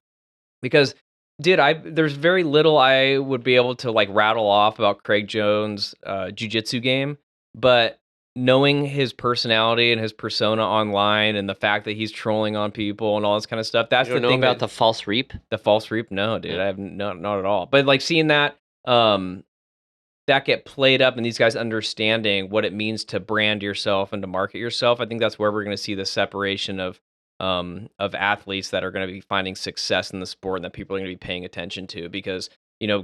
Because, dude, there's very little I would be able to like rattle off about Craig Jones' jiu-jitsu game, but knowing his personality and his persona online and the fact that he's trolling on people and all this kind of stuff, that's You don't the know thing about the false reap? the false reap. No, dude, I have not at all. But like seeing that that get played up and these guys understanding what it means to brand yourself and to market yourself, I think that's where we're going to see the separation of athletes that are going to be finding success in the sport and that people are going to be paying attention to. Because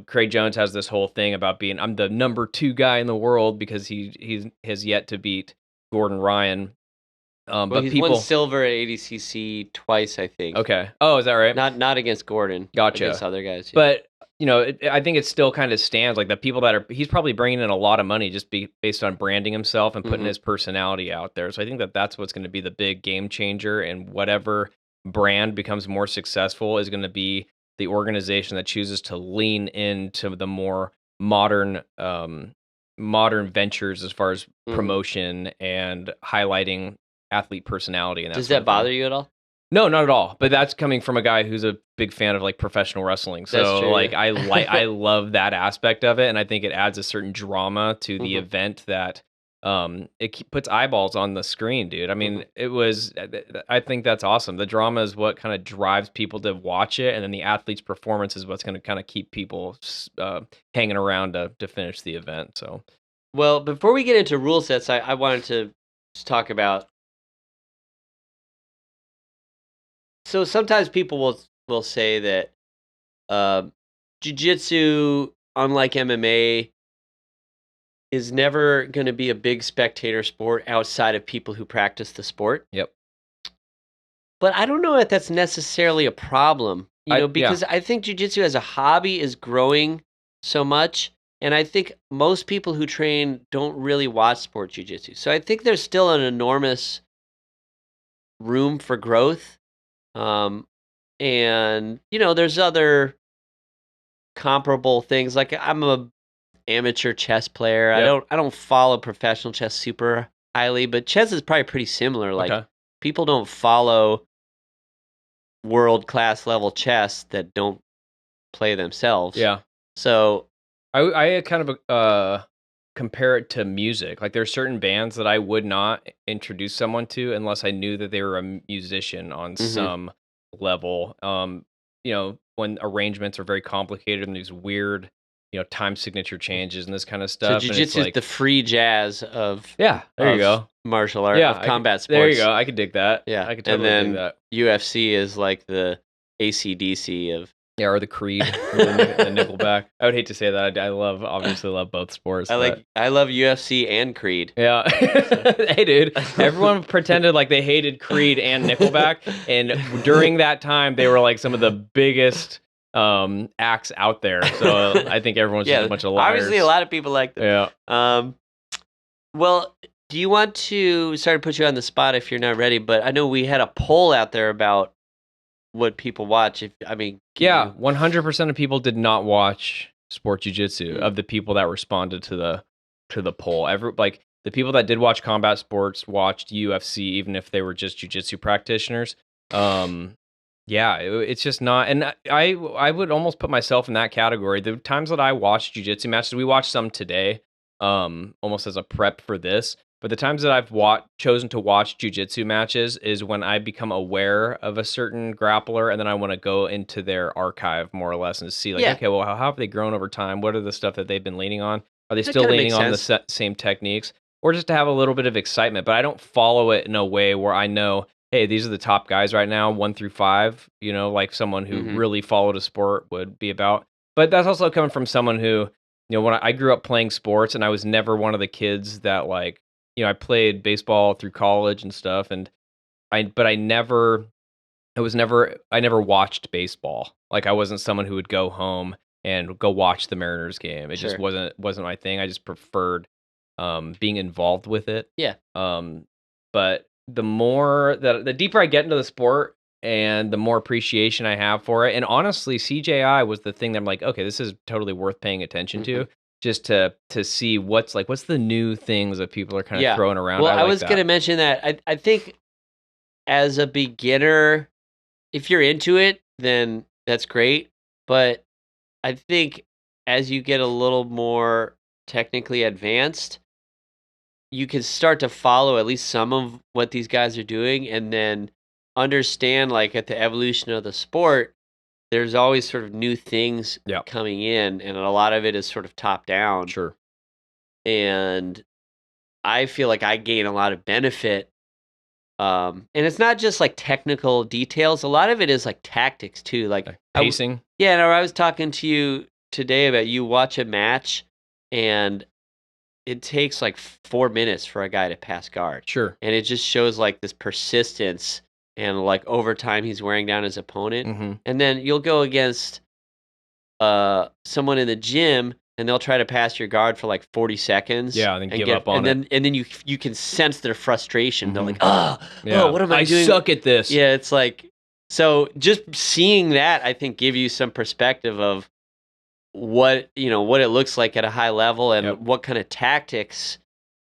Craig Jones has this whole thing about being I'm the number 2 guy in the world because he has yet to beat Gordon Ryan. Well, but he's people won silver at ADCC twice, I think. Okay. Oh, is that right? Not against Gordon. Gotcha. Against other guys. Yeah. But I think it still kind of stands like the people he's probably bringing in a lot of money just based on branding himself and putting his personality out there. So I think that's what's going to be the big game changer, and whatever brand becomes more successful is going to be the organization that chooses to lean into the more modern ventures as far as promotion and highlighting athlete personality. And does that bother you at all? No, not at all. But that's coming from a guy who's a big fan of like professional wrestling. So That's true, like yeah. I love that aspect of it, and I think it adds a certain drama to the event that puts eyeballs on the screen, dude. I mean, I think that's awesome. The drama is what kind of drives people to watch it, and then the athlete's performance is what's going to kind of keep people hanging around to finish the event. So, well, before we get into rule sets, I wanted to just talk about. So sometimes people will say that jiu-jitsu, unlike MMA, is never going to be a big spectator sport outside of people who practice the sport. Yep. But I don't know if that's necessarily a problem, because I think jiu-jitsu as a hobby is growing so much, and I think most people who train don't really watch sport jiu-jitsu. So I think there's still an enormous room for growth. And there's other comparable things. Like I'm a amateur chess player. Yep. I don't follow professional chess super highly, but chess is probably pretty similar. Like people don't follow world-class level chess that don't play themselves. Yeah. So I kind of compare it to music. Like there's certain bands that I would not introduce someone to unless I knew that they were a musician on some level. When arrangements are very complicated and these weird, time signature changes and this kind of stuff. So jiu-jitsu is the free jazz of there you go. Martial art, of combat sports. There you go. I could dig that. Yeah, I could totally dig that. UFC is like the AC/DC of. Yeah, or the Creed, the Nickelback. I would hate to say that. I obviously love both sports. I love UFC and Creed. Yeah. Hey, dude. Everyone pretended like they hated Creed and Nickelback, and during that time, they were like some of the biggest acts out there. So I think everyone's just a bunch of liars. Obviously, a lot of people like them. Yeah. Well, do you want to? Sorry to put you on the spot if you're not ready, but I know we had a poll out there about what people watch. 100% of people did not watch sport jiu-jitsu of the people that responded to the poll. The people that did watch combat sports watched UFC, even if they were just jiu-jitsu practitioners. It's just not, and I would almost put myself in that category. The times that I watched jiu-jitsu matches, we watched some today, almost as a prep for this. But the times that I've chosen to watch jiu-jitsu matches is when I become aware of a certain grappler, and then I want to go into their archive more or less and see, okay, well, how have they grown over time? What are the stuff that they've been leaning on? Are they still leaning on the same techniques? Or just to have a little bit of excitement. But I don't follow it in a way where I know, hey, these are the top guys right now, 1 through 5, like someone who really followed a sport would be about. But that's also coming from someone who, when I grew up playing sports, and I was never one of the kids that I played baseball through college and stuff, and I never watched baseball. Like I wasn't someone who would go home and go watch the Mariners game. It just wasn't my thing. I just preferred being involved with it. Yeah. But the deeper I get into the sport, and the more appreciation I have for it. And honestly, CJI was the thing that I'm like, okay, this is totally worth paying attention to, just to see what's the new things that people are kind of throwing around. Well, I I like was going to that. mention that. I think as a beginner, if you're into it, then that's great. But I think as you get a little more technically advanced, you can start to follow at least some of what these guys are doing and then understand, like, at the evolution of the sport, there's always sort of new things Yeah, coming in, and a lot of it is sort of top down. sure. And I feel like I gain a lot of benefit. And it's not just like technical details. A lot of it is like tactics too. Like Pacing. Yeah, no, I was talking to you today about you watch a match and it takes like 4 minutes for a guy to pass guard. Sure. And it just shows like this persistence and like over time he's wearing down his opponent. Mm-hmm. And then you'll go against someone in the gym and they'll try to pass your guard for like 40 seconds. Yeah, and then give up on it. And then you can sense their frustration. Mm-hmm. They're like, oh, what am I doing? I suck at this. Yeah, it's like, so just seeing that, I think, give you some perspective of what it looks like at a high level and what kind of tactics,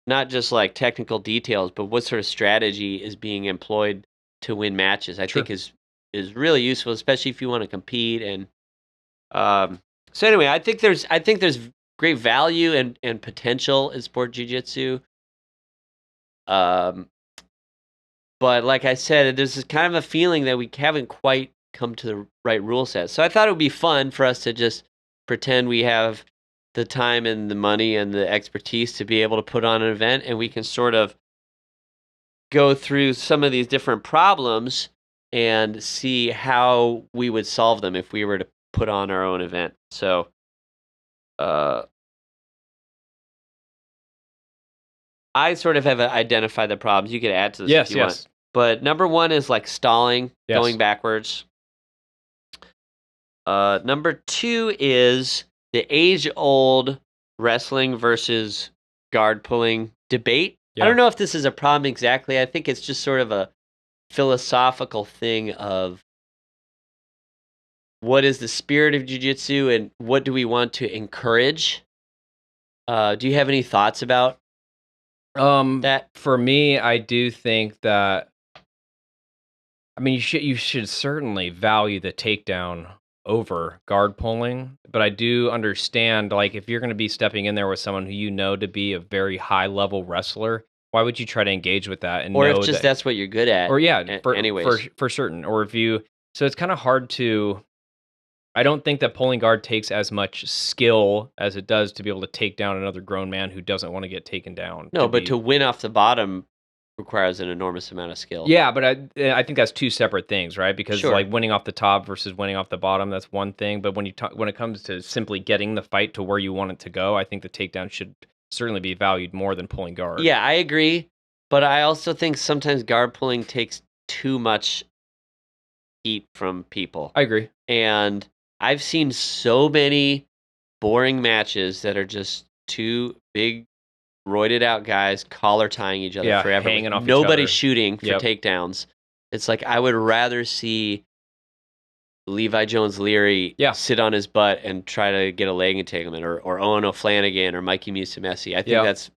not just like technical details, but what sort of strategy is being employed to win matches. I think is really useful, especially if you want to compete. And so anyway, I think there's great value and potential in sport jiu-jitsu. But like I said, there's this kind of a feeling that we haven't quite come to the right rule set. So I thought it would be fun for us to just pretend we have the time and the money and the expertise to be able to put on an event, and we can sort of go through some of these different problems and see how we would solve them if we were to put on our own event. So I sort of have identified the problems. You could add to this if you want. But number one is like stalling, going backwards. Number two is the age-old wrestling versus guard pulling debate. I don't know if this is a problem exactly. I think it's just sort of a philosophical thing of what is the spirit of jiu-jitsu and what do we want to encourage? Do you have any thoughts about that? For me, I do think that, I mean, you should certainly value the takedown over guard pulling, but I do understand, like, if you're going to be stepping in there with someone who you know to be a very high level wrestler, why would you try to engage with that? And or if just that's what you're good at, or anyways, for certain, or if you, so it's kind of hard to. I don't think that pulling guard takes as much skill as it does to be able to take down another grown man who doesn't want to get taken down. No, but to win off the bottom requires an enormous amount of skill. Yeah, but I think that's two separate things, right? Because like winning off the top versus winning off the bottom, that's one thing. But when it comes to simply getting the fight to where you want it to go, I think the takedown should certainly be valued more than pulling guard. Yeah, I agree. But I also think sometimes guard pulling takes too much heat from people. I agree. And I've seen so many boring matches that are just two big, roided out guys collar tying each other forever. Hanging off nobody each other. Shooting for takedowns. It's like I would rather see Levi Jones-Leary sit on his butt and try to get a leg entanglement, or Owen O'Flanagan or Mikey Musumeci. I think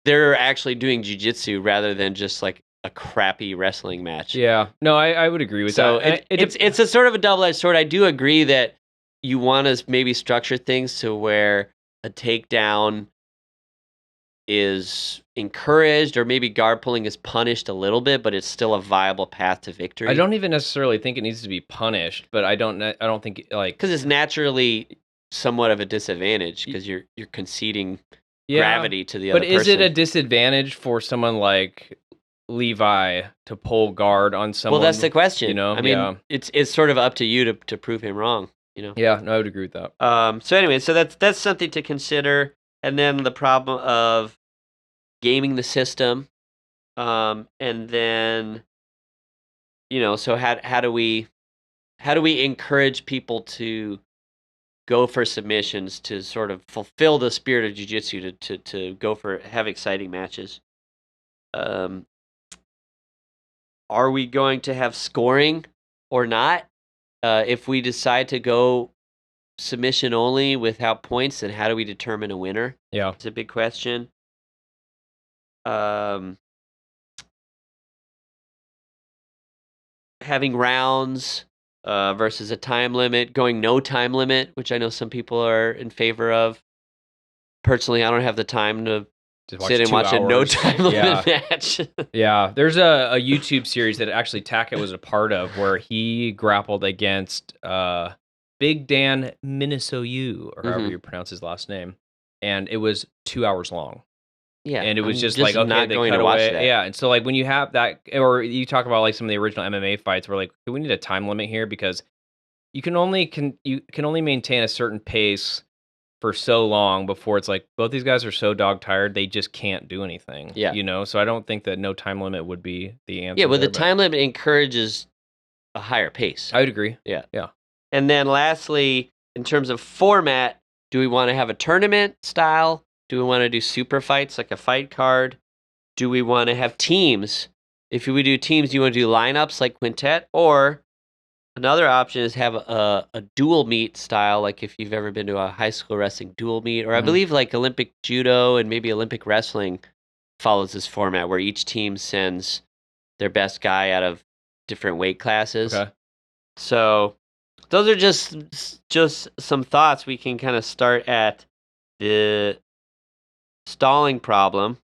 they're actually doing jiu-jitsu rather than just like a crappy wrestling match. Yeah. No, I would agree with that. So it's a sort of a double-edged sword. I do agree that you want to maybe structure things to where a takedown is encouraged, or maybe guard pulling is punished a little bit, but it's still a viable path to victory. I don't even necessarily think it needs to be punished, but I don't think because it's naturally somewhat of a disadvantage because you're conceding gravity to the other person. But is it a disadvantage for someone like Levi to pull guard on someone? Well, that's the question. You know, I mean, it's sort of up to you to prove him wrong. You know. Yeah, no, I would agree with that. So anyway, so that's something to consider, and then the problem of gaming the system, and then so how do we encourage people to go for submissions to sort of fulfill the spirit of jiu-jitsu to go for have exciting matches? Are we going to have scoring or not. If we decide to go submission only without points, then how do we determine a winner? Yeah. It's a big question. Having rounds versus a time limit, going no time limit, which I know some people are in favor of. Personally, I don't have the time to sit and watch a no time limit match. Yeah, there's a YouTube series that actually Tackett was a part of where he grappled against Big Dan Minisoyu, or however you pronounce his last name, and it was 2 hours long. Yeah, and it was just like, okay, not they going cut to watch away. that. Yeah, and so like when you have that, or you talk about like some of the original MMA fights, where like, do we need a time limit here because you can only maintain a certain pace for so long before it's like both these guys are so dog tired they just can't do anything. Yeah. You know, so I don't think that no time limit would be the answer. Yeah, well, there, the time limit encourages a higher pace. I would agree. Yeah. Yeah. And then lastly, in terms of format, do we want to have a tournament style? Do we want to do super fights like a fight card? Do we want to have teams? If we do teams, do you want to do lineups like quintet? Or another option is have a dual meet style, like if you've ever been to a high school wrestling dual meet, or I believe like Olympic judo and maybe Olympic wrestling follows this format where each team sends their best guy out of different weight classes. Okay. So those are just some thoughts. We can kind of start at the stalling problem.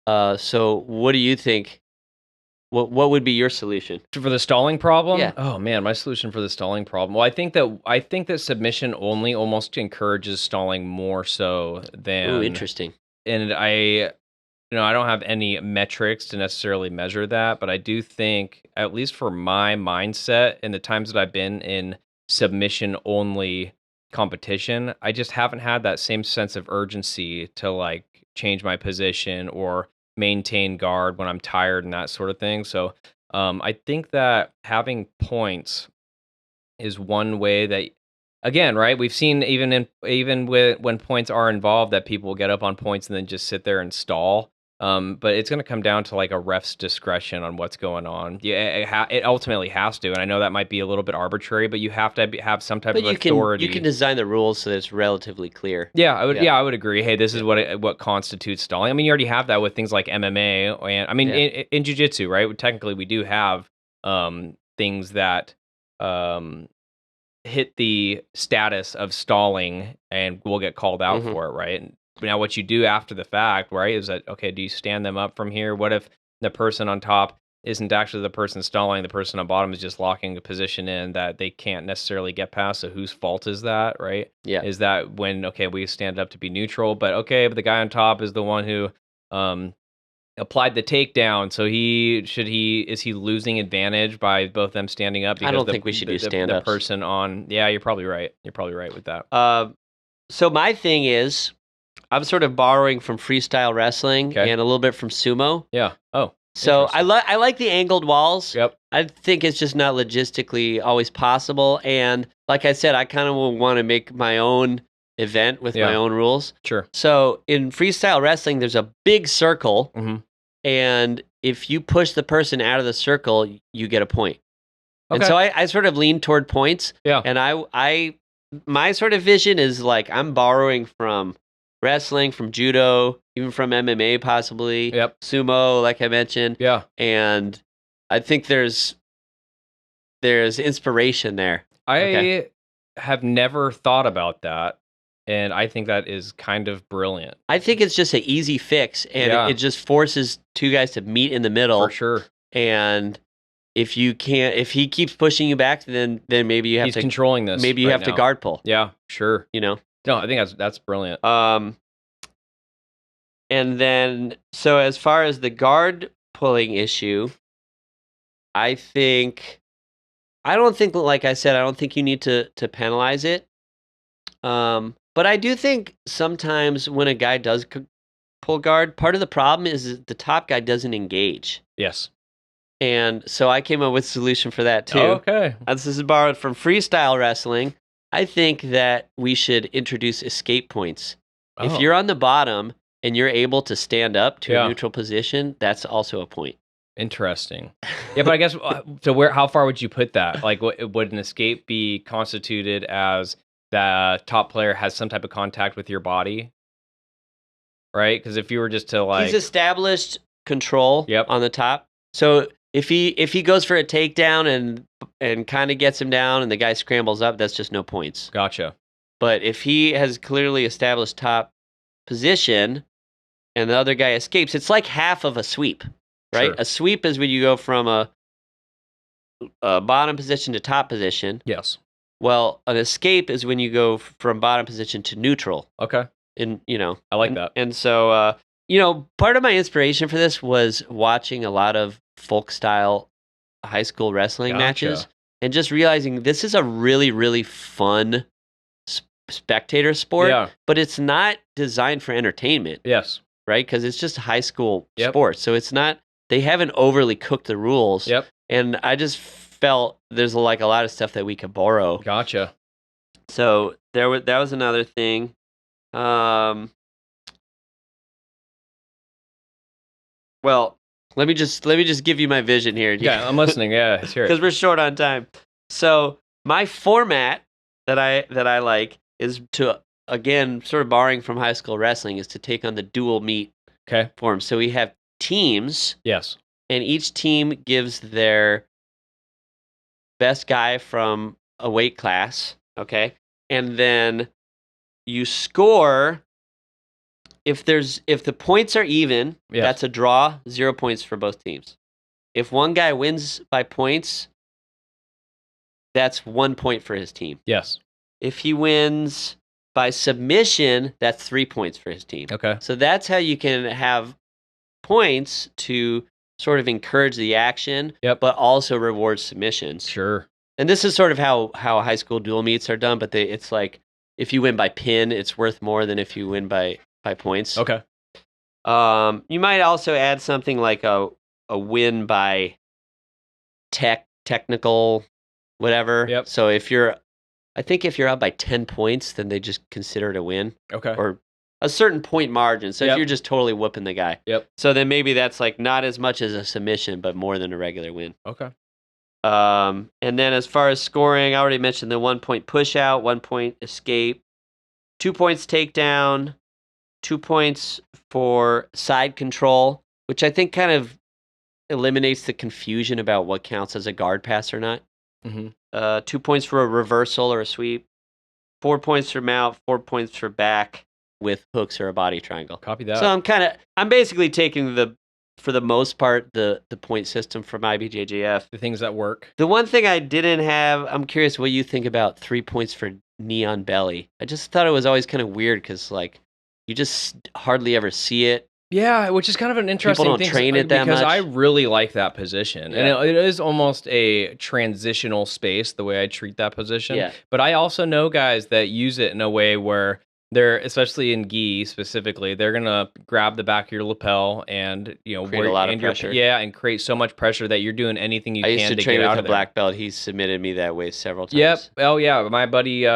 So what do you think? What would be your solution for the stalling problem? Yeah. Oh man, my solution for the stalling problem. Well, I think that submission only almost encourages stalling more so than. Ooh, interesting. And I don't have any metrics to necessarily measure that, but I do think, at least for my mindset and the times that I've been in submission only competition, I just haven't had that same sense of urgency to like change my position or maintain guard when I'm tired and that sort of thing. So I think that having points is one way that, again, right, we've seen even when points are involved that people will get up on points and then just sit there and stall. But it's going to come down to like a ref's discretion on what's going on. Yeah, it ultimately has to, and I know that might be a little bit arbitrary, but you have to have some type of authority. You can design the rules so that it's relatively clear. Yeah, I would. Yeah, I would agree. Hey, this is what constitutes stalling. I mean, you already have that with things like MMA, and I mean, in Jiu-Jitsu, right? Technically, we do have things that hit the status of stalling, and we'll get called out for it, right? And now, what you do after the fact, right, is that, okay, do you stand them up from here? What if the person on top isn't actually the person stalling? The person on bottom is just locking a position in that they can't necessarily get past. So whose fault is that, right? Yeah. Is that when, okay, we stand up to be neutral, but the guy on top is the one who applied the takedown. So is he losing advantage by both them standing up? Because I don't think we should do stand-ups. The person on, yeah, you're probably right. You're probably right with that. So my thing is, I'm sort of borrowing from freestyle wrestling and a little bit from sumo. Yeah. Oh. So I like the angled walls. Yep. I think it's just not logistically always possible. And like I said, I kind of want to make my own event with my own rules. Sure. So in freestyle wrestling, there's a big circle. And if you push the person out of the circle, you get a point. Okay. And so I sort of lean toward points. Yeah. And my sort of vision is like I'm borrowing from wrestling, from judo, even from MMA possibly. Yep. Sumo, like I mentioned. Yeah. And I think there's inspiration there. I have never thought about that, and I think that is kind of brilliant. I think it's just an easy fix, and it just forces two guys to meet in the middle. For sure. And if he keeps pushing you back, then maybe you have He's controlling this. Maybe you have to guard pull. Yeah, sure. You know? No, I think that's brilliant. And then, so as far as the guard pulling issue, I don't think, like I said, I don't think you need to penalize it. But I do think sometimes when a guy does pull guard, part of the problem is the top guy doesn't engage. Yes. And so I came up with a solution for that too. Oh, okay. This is borrowed from freestyle wrestling. I think that we should introduce escape points. Oh. If you're on the bottom and you're able to stand up to a neutral position, that's also a point. Interesting. Yeah, but I guess so. How far would you put that? Like, would an escape be constituted as the top player has some type of contact with your body, right? Because if you were just to He's like, established control Yep. on the top. So if he goes for a takedown and kind of gets him down and the guy scrambles up, that's just no points. gotcha. But if he has clearly established top position and the other guy escapes, it's like half of a sweep, right? Sure. A sweep is when you go from a bottom position to top position. Yes. Well, an escape is when you go from bottom position to neutral. Okay. And I like that. And so, part of my inspiration for this was watching a lot of folk style high school wrestling matches Gotcha. and just realizing this is a really, really fun spectator sport, Yeah. but it's not designed for entertainment, Yes. right? Because it's just high school Yep. sports. So it's not, they haven't overly cooked the rules. Yep. And I just felt there's like a lot of stuff that we could borrow. Gotcha. So that was another thing. Well, let me just give you my vision here. Yeah, I'm listening. Yeah, let's hear Because it. we're short on time. So my format that I like is to, again, sort of borrowing from high school wrestling, is to take on the dual meet Okay. form. So we have teams, Yes. and each team gives their best guy from a weight class, okay? And then you score. If the points are even, Yes. that's a draw, 0 points for both teams. If one guy wins by points, that's 1 point for his team. Yes. If he wins by submission, that's 3 points for his team. Okay. So that's how you can have points to sort of encourage the action, Yep. but also reward submissions. Sure. And this is sort of how high school dual meets are done, but it's like if you win by pin, it's worth more than if you win by points. Okay. You might also add something like a win by technical whatever. Yep. So I think if you're up by 10 points, then they just consider it a win, Okay. or a certain point margin. So Yep. if you're just totally whooping the guy. Yep. So then maybe that's like not as much as a submission, but more than a regular win. Okay. And then as far as scoring, I already mentioned the 1 point push out, 1 point escape, 2 points takedown, 2 points for side control, which I think kind of eliminates the confusion about what counts as a guard pass or not. Mm-hmm. 2 points for a reversal or a sweep, 4 points for mount, 4 points for back with hooks or a body triangle. Copy that. So I'm basically taking for the most part, the point system from IBJJF. The things that work. The one thing I didn't have, I'm curious what you think about 3 points for knee on belly. I just thought it was always kind of weird because, like, you just hardly ever see it. Yeah, which is kind of an interesting don't thing train it that because much. I really like that position, Yeah. and it is almost a transitional space the way I treat that position. Yeah. But I also know guys that use it in a way where they're, especially in gi specifically, they're gonna grab the back of your lapel and Create a lot of pressure. and create so much pressure that you're doing anything you I used can to to train get out with a of there. black belt. He submitted me that way several times. Yep. Oh yeah, my buddy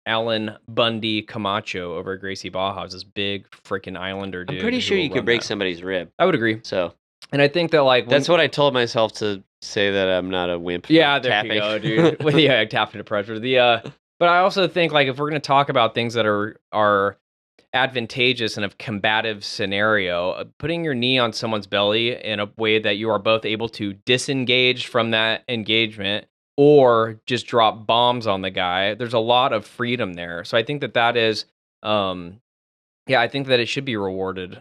Alan Bundy Camacho over at Gracie Baja is this big freaking Islander dude. I'm pretty who sure will you could run break that. somebody's rib. I would agree. So And I think that like that's what I told myself to say that I'm not a wimp. for Yeah, there tapping. you go, dude. With tapping to pressure. But I also think like if we're gonna talk about things that are advantageous in a combative scenario, putting your knee on someone's belly in a way that you are both able to disengage from that engagement or just drop bombs on the guy, there's a lot of freedom there. So I think that is I think that it should be rewarded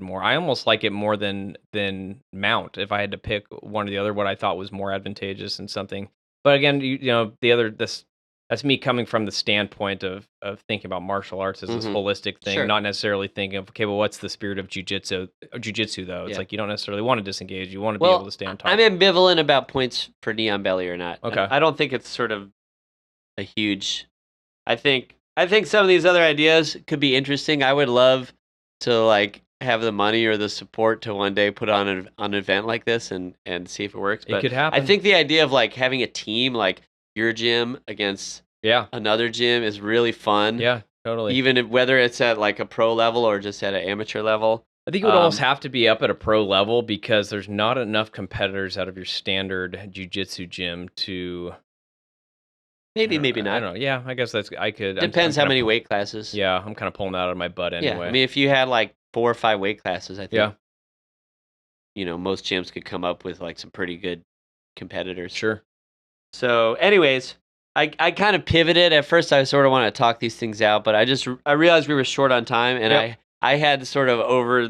more. I almost like it more than mount if I had to pick one or the other, what I thought was more advantageous and something. But again, that's me coming from the standpoint of thinking about martial arts as this holistic thing, Sure. not necessarily thinking of, okay, well, what's the spirit of jiu-jitsu though? It's like you don't necessarily want to disengage. You want to be able to stay on top. I'm ambivalent about points for knee on belly or not. Okay. I don't think it's sort of a huge. I think some of these other ideas could be interesting. I would love to like have the money or the support to one day put on an event like this and see if it works. But it could happen. I think the idea of like having a team, like your gym against another gym, is really fun. Yeah, totally. Even whether it's at like a pro level or just at an amateur level. I think it would almost have to be up at a pro level because there's not enough competitors out of your standard jiu-jitsu gym to... Maybe I not. don't know. Yeah, I guess I could. Depends how many weight classes. Yeah, I'm kind of pulling that out of my butt anyway. Yeah, I mean, if you had like 4 or 5 weight classes, I think, yeah, most gyms could come up with like some pretty good competitors. Sure. So, anyways, I kind of pivoted. At first, I sort of wanted to talk these things out, but I realized we were short on time, and I had sort of over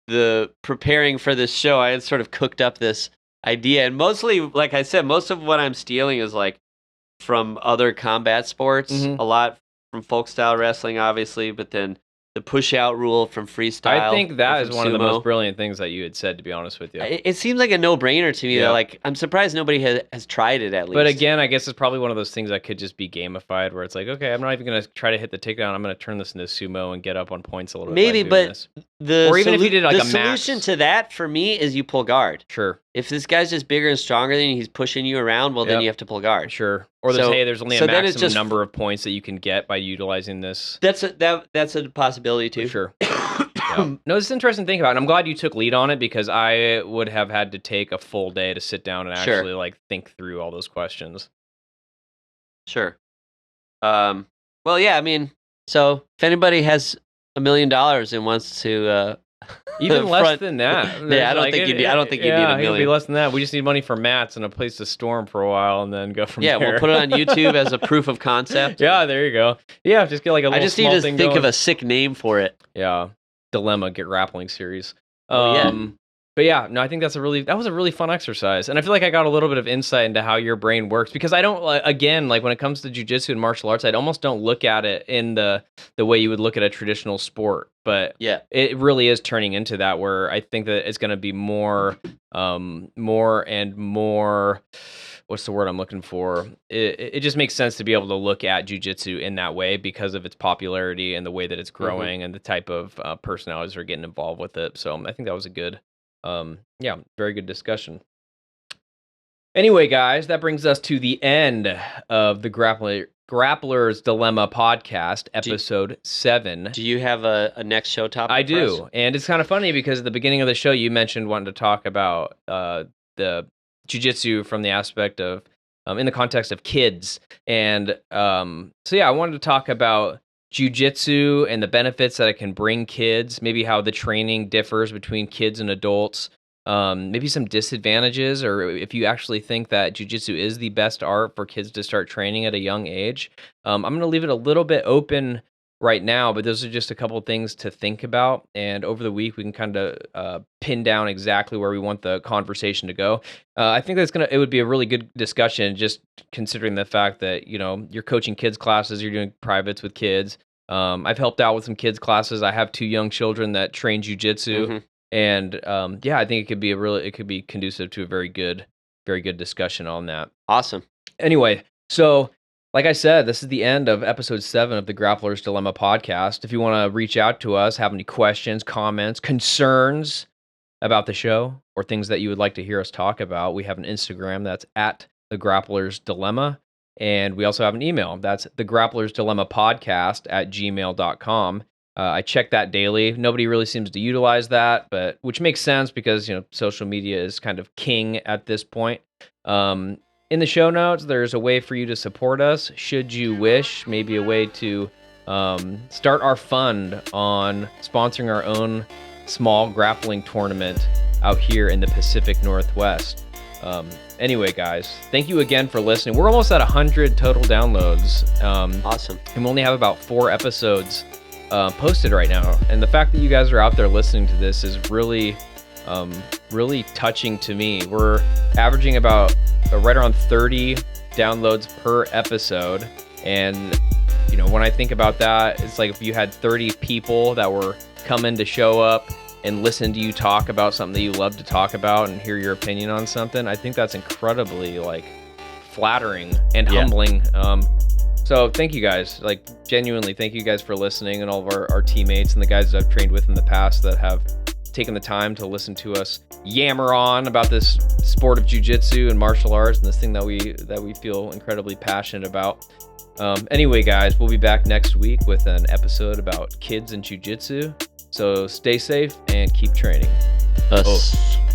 the preparing for this show, I had sort of cooked up this idea, and mostly, like I said, most of what I'm stealing is like from other combat sports, a lot from folk style wrestling, obviously, but then the push out rule from freestyle. I think that is one of the sumo. most brilliant things that you had said, to be honest with you. It seems like a no-brainer to me. That, like, I'm surprised nobody has tried it at least. But again, I guess it's probably one of those things that could just be gamified, where it's like, okay, I'm not even going to try to hit the takedown. I'm going to turn this into sumo and get up on points a little bit. Maybe, but or even if you did like the a solution to that for me is you pull guard. Sure. If this guy's just bigger and stronger than you, he's pushing you around, well, then you have to pull guard. Sure. Or there's only a maximum number of points that you can get by utilizing this. That's a possibility too. For sure. No, it's an interesting thing about it. And I'm glad you took lead on it, because I would have had to take a full day to sit down and actually like think through all those questions. Sure. Well, yeah, I mean, so if anybody has $1 million and wants to even less than that. Yeah, I don't think you need $1 million. It'll be less than that. We just need money for mats and a place to storm for a while, and then go from there. Yeah, we'll put it on YouTube as a proof of concept. Yeah, there you go. Yeah, just get like a little. I just need to think of a sick name for it. Yeah, Dilemma grappling series. Yeah. But yeah, no, I think that was a really fun exercise, and I feel like I got a little bit of insight into how your brain works, because I don't, again, like when it comes to jiu-jitsu and martial arts, I almost don't look at it in the way you would look at a traditional sport, but it really is turning into that, where I think that it's going to be more and more. What's the word I'm looking for? It just makes sense to be able to look at jiu-jitsu in that way because of its popularity and the way that it's growing and the type of personalities that are getting involved with it. So I think that was a good. Very good discussion. Anyway, guys, that brings us to the end of the Grappler's Dilemma podcast, episode 7. Do you have a next show topic? I do, and it's kind of funny because at the beginning of the show, you mentioned wanting to talk about the jiu-jitsu from the aspect of, in the context of kids, and I wanted to talk about jiu-jitsu and the benefits that it can bring kids, maybe how the training differs between kids and adults, maybe some disadvantages, or if you actually think that jiu-jitsu is the best art for kids to start training at a young age. I'm going to leave it a little bit open right now, but those are just a couple of things to think about, and over the week we can kind of pin down exactly where we want the conversation to go. I think it would be a really good discussion, just considering the fact that you're coaching kids classes, you're doing privates with kids. I've helped out with some kids classes. I have 2 young children that train jiu-jitsu, and I think it could be conducive to a very good discussion on that. Awesome. Anyway, so like I said, this is the end of episode 7 of the Grappler's Dilemma podcast. If you want to reach out to us, have any questions, comments, concerns about the show, or things that you would like to hear us talk about, we have an Instagram that's at the Grappler's Dilemma. And we also have an email. That's thegrapplersdilemmapodcast@gmail.com. I check that daily. Nobody really seems to utilize that, which makes sense because social media is kind of king at this point. In the show notes, there's a way for you to support us, should you wish. Maybe a way to start our fund on sponsoring our own small grappling tournament out here in the Pacific Northwest. Anyway, guys, thank you again for listening. We're almost at 100 total downloads. Awesome. And we only have about 4 episodes posted right now. And the fact that you guys are out there listening to this is really, really touching to me. We're averaging about right around 30 downloads per episode. And, when I think about that, it's like if you had 30 people that were coming to show up and listen to you talk about something that you love to talk about and hear your opinion on something, I think that's incredibly flattering and humbling. So thank you guys, genuinely thank you guys for listening, and all of our teammates and the guys that I've trained with in the past that have taken the time to listen to us yammer on about this sport of jiu-jitsu and martial arts and this thing that we feel incredibly passionate about. Anyway, guys, we'll be back next week with an episode about kids and jiu-jitsu. So stay safe and keep training. Us. Oh.